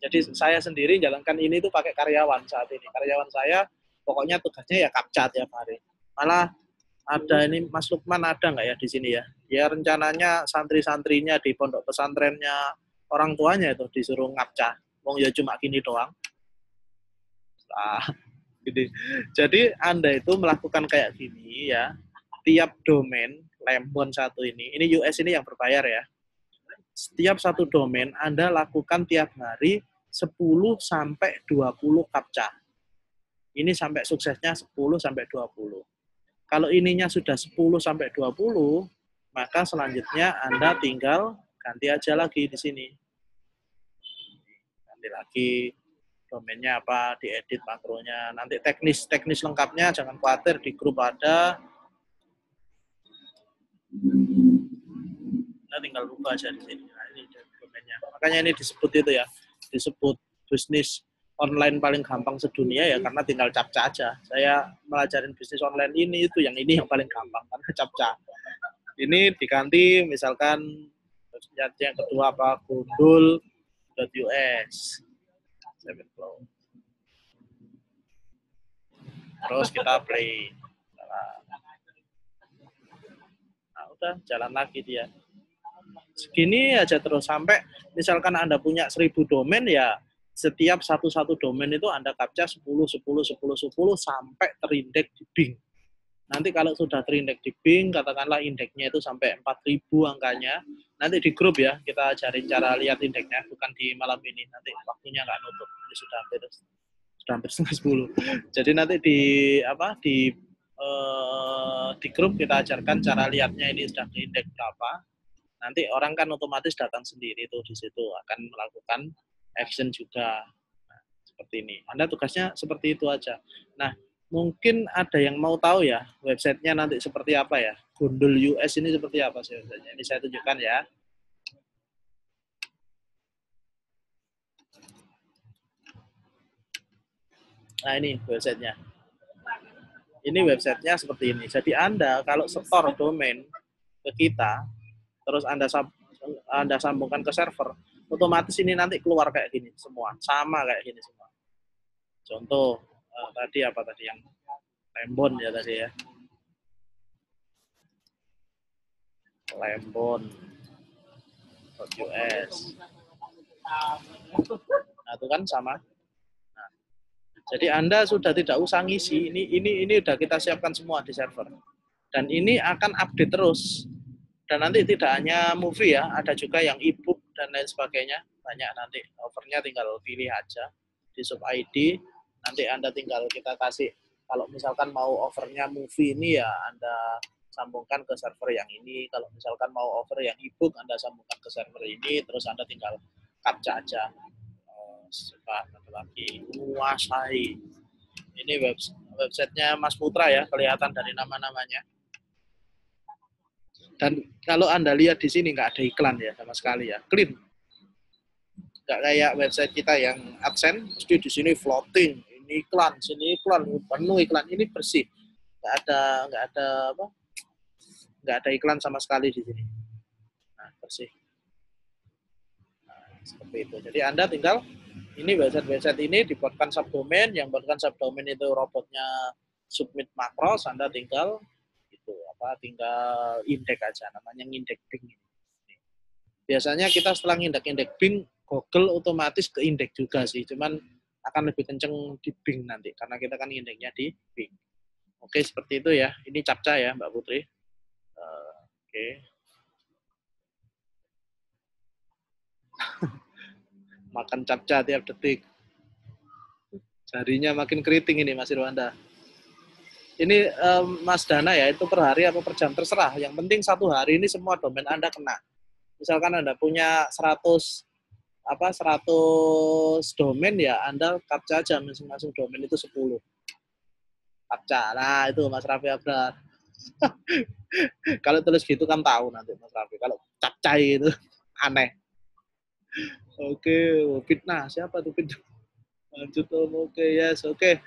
Jadi, saya sendiri jalankan ini tuh pakai karyawan saat ini. Karyawan saya, pokoknya tugasnya ya captcha tiap hari. Malah, ada ini Mas Lukman ada nggak ya di sini ya? Ya rencananya santri-santrinya di pondok pesantrennya orang tuanya itu disuruh ngapca. Wong ya cuma gini doang. Nah, gini. Jadi Anda itu melakukan kayak gini ya. Tiap domain Lembon 1 ini US ini yang berbayar ya. Setiap satu domain Anda lakukan tiap hari 10 sampai 20 captcha. Ini sampai suksesnya 10 sampai 20. Kalau ininya sudah 10 sampai 20, maka selanjutnya Anda tinggal ganti aja lagi di sini. Ganti lagi domainnya apa, diedit makronya. Nanti teknis lengkapnya jangan khawatir di grup ada. Nah, tinggal rubah aja di sini. Nah, ini domainnya. Makanya ini disebut itu ya, disebut bisnis online paling gampang sedunia ya karena tinggal captcha aja. Saya melajarin bisnis online ini yang paling gampang karena captcha. Ini diganti misalkan yang kedua apa gundul.us. Terus kita play. Nah, udah jalan lagi dia. Segini aja terus sampai misalkan Anda punya 1000 domain ya setiap satu domain itu Anda captcha 10 sampai terindeks di Bing. Nanti kalau sudah terindeks di Bing, katakanlah indeksnya itu sampai 4000 angkanya, nanti di grup ya, kita ajarin cara lihat indeksnya, bukan di malam ini, nanti waktunya nggak nutup, ini sudah hampir Sudah hampir setengah 10. Jadi nanti di grup kita ajarkan cara lihatnya ini sudah ke indeks berapa. Nanti orang kan otomatis datang sendiri tuh di situ akan melakukan action juga. Nah, seperti ini. Anda tugasnya seperti itu aja. Nah, mungkin ada yang mau tahu ya websitenya nanti seperti apa ya. Gundul US ini seperti apa sih websitenya? Ini saya tunjukkan ya. Nah, ini websitenya. Ini websitenya seperti ini. Jadi Anda kalau store domain ke kita, terus Anda sambungkan ke server, otomatis ini nanti keluar kayak gini semua, sama kayak gini semua. Contoh tadi apa tadi yang Lembon ya tadi ya, Lembon.us. Nah itu kan sama. Nah, jadi Anda sudah tidak usah ngisi, ini udah kita siapkan semua di server, dan ini akan update terus. Dan nanti tidak hanya movie ya, ada juga yang ebook dan lain sebagainya. Banyak nanti offernya tinggal pilih aja di sub ID. Nanti Anda tinggal kita kasih, kalau misalkan mau offernya movie ini ya Anda sambungkan ke server yang ini. Kalau misalkan mau offer yang ebook Anda sambungkan ke server ini, terus Anda tinggal captcha aja. Satu lagi, menguasai. Ini websitenya Mas Putra ya, kelihatan dari nama-namanya. Dan kalau Anda lihat di sini nggak ada iklan ya sama sekali ya, clean. Nggak kayak website kita yang AdSense, mesti di sini floating, ini iklan, sini iklan, penuh iklan. Ini bersih, nggak ada iklan sama sekali di sini. Nah, bersih. Nah, seperti itu. Jadi Anda tinggal ini website ini dibuatkan subdomain, yang buatkan subdomain itu robotnya submit macros, Anda tinggal indeks aja, namanya ngindek Bing. Biasanya kita setelah ngindek Bing, Google otomatis ke indeks juga sih, cuman akan lebih kenceng di Bing nanti, karena kita kan indeknya di Bing. Oke, seperti itu ya. Ini captcha ya, Mbak Putri. Oke. Makan captcha tiap detik. Jarinya makin keriting ini, Mas Irwanda. Ini Mas Dana ya, itu per hari apa per jam terserah. Yang penting satu hari ini semua domain Anda kena. Misalkan Anda punya 100 domain ya, Anda captcha aja masing-masing domain itu 10. Captcha. Nah, itu Mas Raffi Abrar. Kalau tulis gitu kan tahu nanti Mas Raffi. Kalau captcha itu aneh. Oke, fitnah. Siapa tuh fitnah? Lanjut Om. Oke, yes, oke.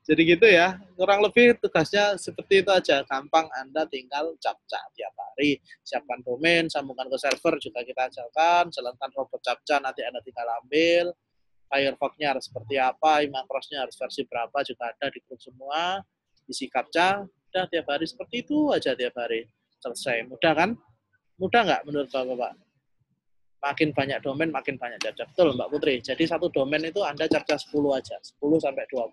Jadi gitu ya, kurang lebih tugasnya seperti itu aja. Gampang, Anda tinggal captcha tiap hari. Siapkan domain, sambungkan ke server juga kita ajarkan. Jalankan robot captcha, nanti Anda tinggal ambil. Firefox-nya harus seperti apa, macros-nya harus versi berapa juga ada di grup semua. Isi captcha, udah tiap hari seperti itu aja tiap hari. Selesai. Mudah kan? Mudah nggak menurut Bapak-Bapak? Makin banyak domain, makin banyak captcha. Betul Mbak Putri. Jadi satu domain itu Anda captcha 10 aja. 10 sampai 20.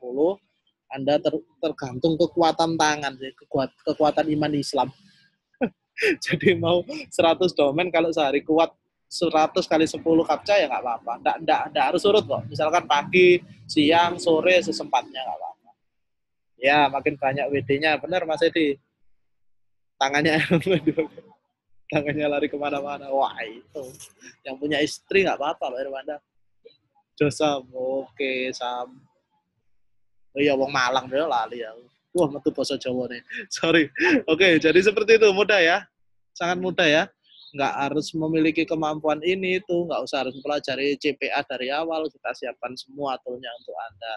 Anda tergantung kekuatan tangan, kekuatan iman Islam. Jadi mau 100 domain, kalau sehari kuat 100 kali 10 captcha ya nggak apa-apa. Nggak harus urut kok. Misalkan pagi, siang, sore, sesempatnya nggak apa-apa. Ya, makin banyak WD-nya. Benar Mas Edi. Tangannya lari kemana-mana. Wah itu. Yang punya istri nggak apa-apa Pak Irwanda. Josam, oke, Sam. Oh iya, wong Malang deh lali ya. Wah, metu bahasa Jawa nih. Sorry. Oke, jadi seperti itu, mudah ya. Sangat mudah ya. Nggak harus memiliki kemampuan ini itu, nggak usah harus mempelajari CPA dari awal. Kita siapkan semua toolnya untuk Anda.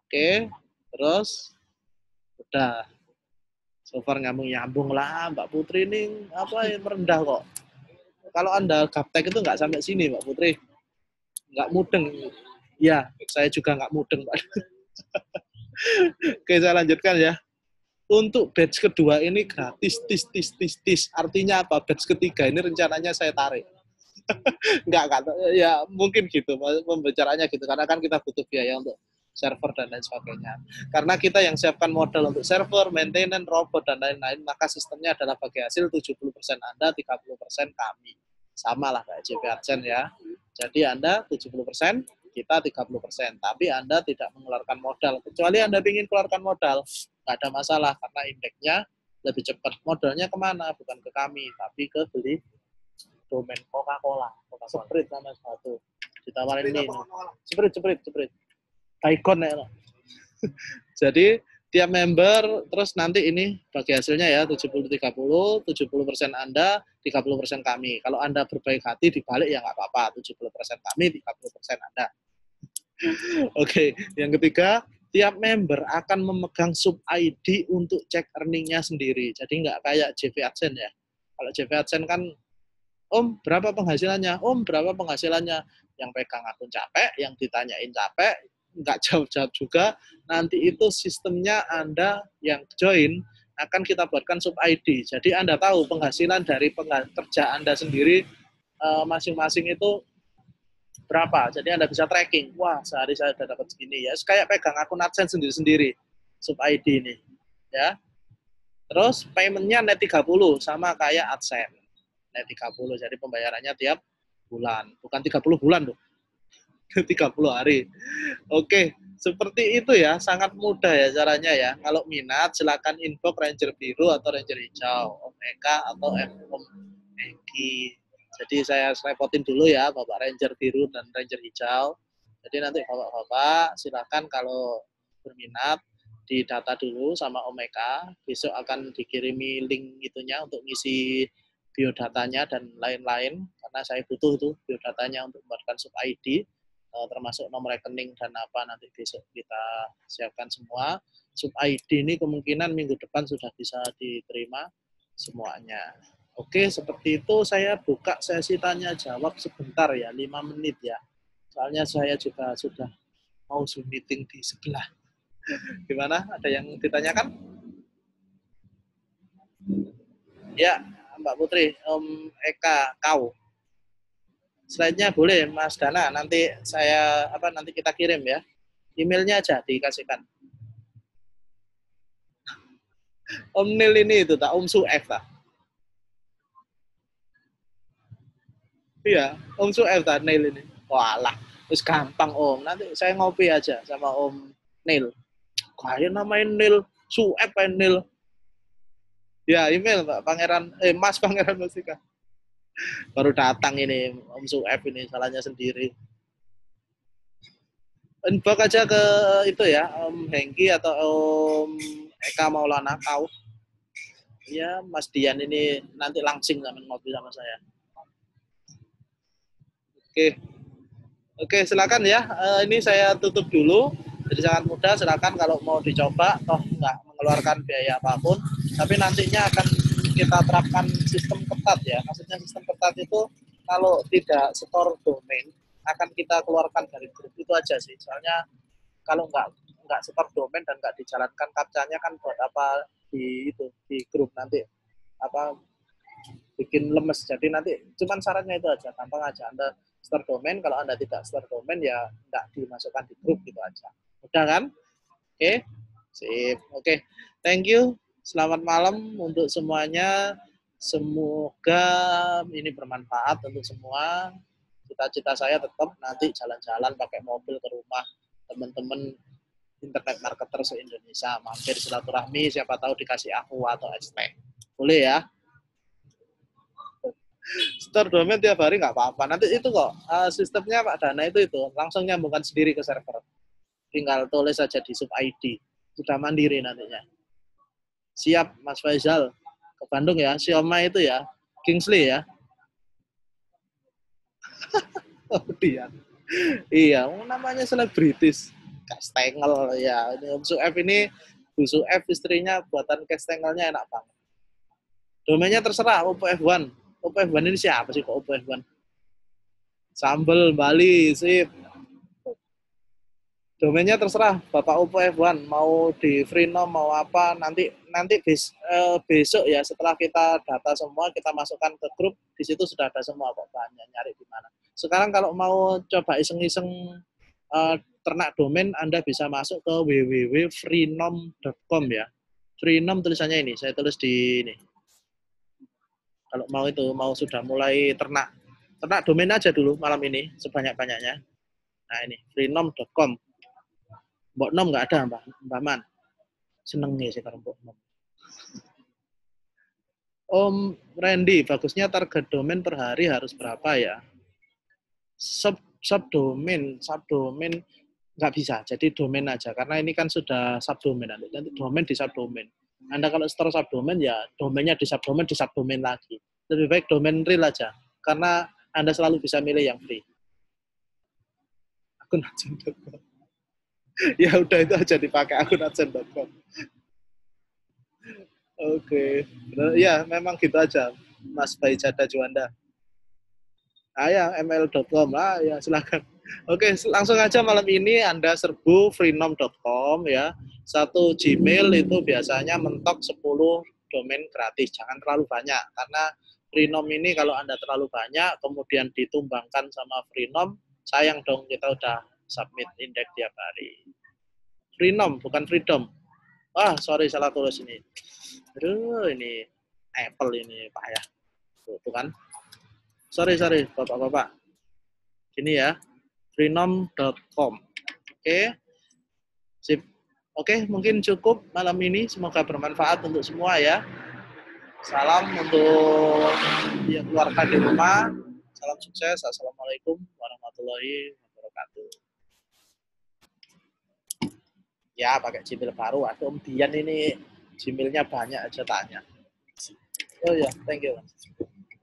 Oke, terus udah. So far nyambung lah, Mbak Putri ini merendah kok. Kalau Anda gaptek itu nggak sampai sini, Mbak Putri. Nggak mudeng. Ya, saya juga nggak mudeng, Pak. Oke, saya lanjutkan ya. Untuk batch kedua ini gratis, tis. Artinya apa? Batch ketiga ini rencananya saya tarik. Enggak, ya mungkin gitu, pembicaraannya gitu. Karena kan kita butuh biaya untuk server dan lain sebagainya. Karena kita yang siapkan modal untuk server, maintenance, robot, dan lain-lain, maka sistemnya adalah bagi hasil 70% Anda, 30% kami. Sama lah kayak JP AdSense ya. Jadi Anda 70%, kita 30%. Tapi Anda tidak mengeluarkan modal. Kecuali Anda ingin keluarkan modal, nggak ada masalah karena indeksnya lebih cepat. Modalnya kemana? Bukan ke kami, tapi ke beli domain Coca-Cola. Sprite sama satu. Ditawarin ini. Sprite. Baygon ya. Jadi tiap member, terus nanti ini bagi hasilnya ya 70-30, 70% Anda, 30% kami. Kalau Anda berbaik hati dibalik ya nggak apa-apa, 70% kami, 30% Anda. Oke, yang ketiga, tiap member akan memegang sub ID untuk cek earning-nya sendiri. Jadi nggak kayak JV AdSense ya. Kalau JV AdSense kan, Om berapa penghasilannya? Om berapa penghasilannya? Yang pegang akun capek, yang ditanyain capek, nggak jawab-jawab juga, nanti itu sistemnya Anda yang join akan kita buatkan sub ID. Jadi Anda tahu penghasilan dari kerja Anda sendiri masing-masing itu berapa. Jadi Anda bisa tracking. Wah, sehari saya sudah dapat segini ya. Kayak pegang akun AdSense sendiri-sendiri sub ID ini. Ya. Terus payment-nya net 30 sama kayak AdSense. Net 30. Jadi pembayarannya tiap bulan. Bukan 30 bulan loh. 30 hari. Oke, seperti itu ya, sangat mudah ya caranya ya. Kalau minat silakan inbox Ranger Biru atau Ranger Hijau, Om Eka atau Om Eki. Jadi saya repotin dulu ya Bapak Ranger Biru dan Ranger Hijau. Jadi nanti Bapak-bapak silakan kalau berminat di data dulu sama Om Eka. Besok akan dikirimi link itunya untuk ngisi biodatanya dan lain-lain karena saya butuh tuh biodatanya untuk membuatkan sub ID. Termasuk nomor rekening dan apa nanti besok kita siapkan semua. Sub ID ini kemungkinan minggu depan sudah bisa diterima semuanya. Oke, seperti itu saya buka sesi tanya jawab sebentar ya, 5 menit ya. Soalnya saya juga sudah mau Zoom meeting di sebelah. Gimana? Ada yang ditanyakan? Ya, Mbak Putri, Om Eka, kau. Slide-nya boleh Mas Dana, nanti nanti kita kirim ya. Emailnya aja dikasihkan. Om Nil ini itu tak Om Suef tak. Iya, Om Suef tak Nil ini. Walah, terus gampang Om. Nanti saya ngopi aja sama Om Nil. Kayak namanya Nil, Suef kayak Nil. Ya, email Pak Pangeran, Mas Pangeran Musika. Baru datang ini Om Suef ini, salahnya sendiri. Inbox aja ke itu ya, Om Hengki atau Om Eka Maulana kau. Ya, Mas Dian ini nanti langsing sama ngopi sama saya. Oke, silakan ya. Ini saya tutup dulu. Jadi sangat mudah, silakan kalau mau dicoba, toh nggak mengeluarkan biaya apapun. Tapi nantinya akan kita terapkan sistem ketat ya. Maksudnya sistem ketat itu kalau tidak store domain akan kita keluarkan dari grup itu aja sih. Soalnya kalau nggak store domain dan nggak dijalankan captcha-nya kan buat apa di grup nanti apa bikin lemes. Jadi nanti cuman syaratnya itu aja, gampang aja. Anda store domain, kalau Anda tidak store domain ya nggak dimasukkan di grup gitu aja. Udah kan? Oke. Sip. Oke. Thank you. Selamat malam untuk semuanya. Semoga ini bermanfaat untuk semua. Cita-cita saya tetap nanti jalan-jalan pakai mobil ke rumah teman-teman internet marketer se-Indonesia. Mampir silaturahmi, siapa tahu dikasih aku atau ST. Boleh ya? Store domain tiap hari nggak apa-apa. Nanti itu kok sistemnya Pak Dana itu langsung nyambungkan sendiri ke server. Tinggal tulis saja di sub ID. Sudah mandiri nantinya. Siap Mas Faisal ke Bandung ya. Sioma itu ya. Kingsley ya. Oh dia. Iya, namanya selebritis. Kastengel ya. Ini Om Suef ini, Bu Suef istrinya buatan kastengelnya enak banget. Domainnya terserah Oppo F1. Oppo F1 ini siapa sih kok Oppo F1? Sambel Bali, sip. Domainnya terserah Bapak Oppo F1 mau di Freenom mau apa nanti besok ya setelah kita data semua kita masukkan ke grup di situ sudah ada semua kok bahannya nyari di mana. Sekarang kalau mau coba iseng-iseng ternak domain Anda bisa masuk ke www.freenom.com ya. Freenom tulisannya ini saya tulis di ini. Kalau mau sudah mulai ternak domain aja dulu malam ini sebanyak-banyaknya. Nah ini freenom.com. Mbok Nom nggak ada Mbak Man. Seneng nih sih kalau Mbok Nom. Om Randy, bagusnya target domain per hari harus berapa ya? Subdomain nggak bisa. Jadi domain aja karena ini kan sudah subdomain nanti domain di subdomain. Anda kalau store subdomain ya domainnya di subdomain lagi. Lebih baik domain real aja karena Anda selalu bisa milih yang free. Akun adsen.com. Ya udah itu aja dipakai akun adsen.com. Oke. Ya memang gitu aja Mas Baijada Juanda. Ya ml.com lah ya silakan. Oke, langsung aja malam ini Anda serbu freenom.com ya. Satu Gmail itu biasanya mentok 10 domain gratis. Jangan terlalu banyak karena Freenom ini kalau Anda terlalu banyak kemudian ditumbangkan sama Freenom, sayang dong kita udah submit indeks tiap hari. Freenom bukan Freedom. Sorry salah tulis ini. Aduh, ini Apple ini Pak ya. Tuh kan. Sorry Bapak-bapak. Gini ya. Freenom.com. Oke. Sip. Oke, mungkin cukup malam ini. Semoga bermanfaat untuk semua ya. Salam untuk yang keluarga di rumah. Salam sukses. Assalamualaikum warahmatullahi wabarakatuh. Ya, pakai Gmail baru. Aduh, Om Dian ini Gmailnya banyak aja tanya. Oh ya, thank you.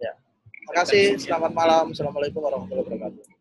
Ya. Terima kasih. Selamat malam. Assalamualaikum warahmatullahi wabarakatuh.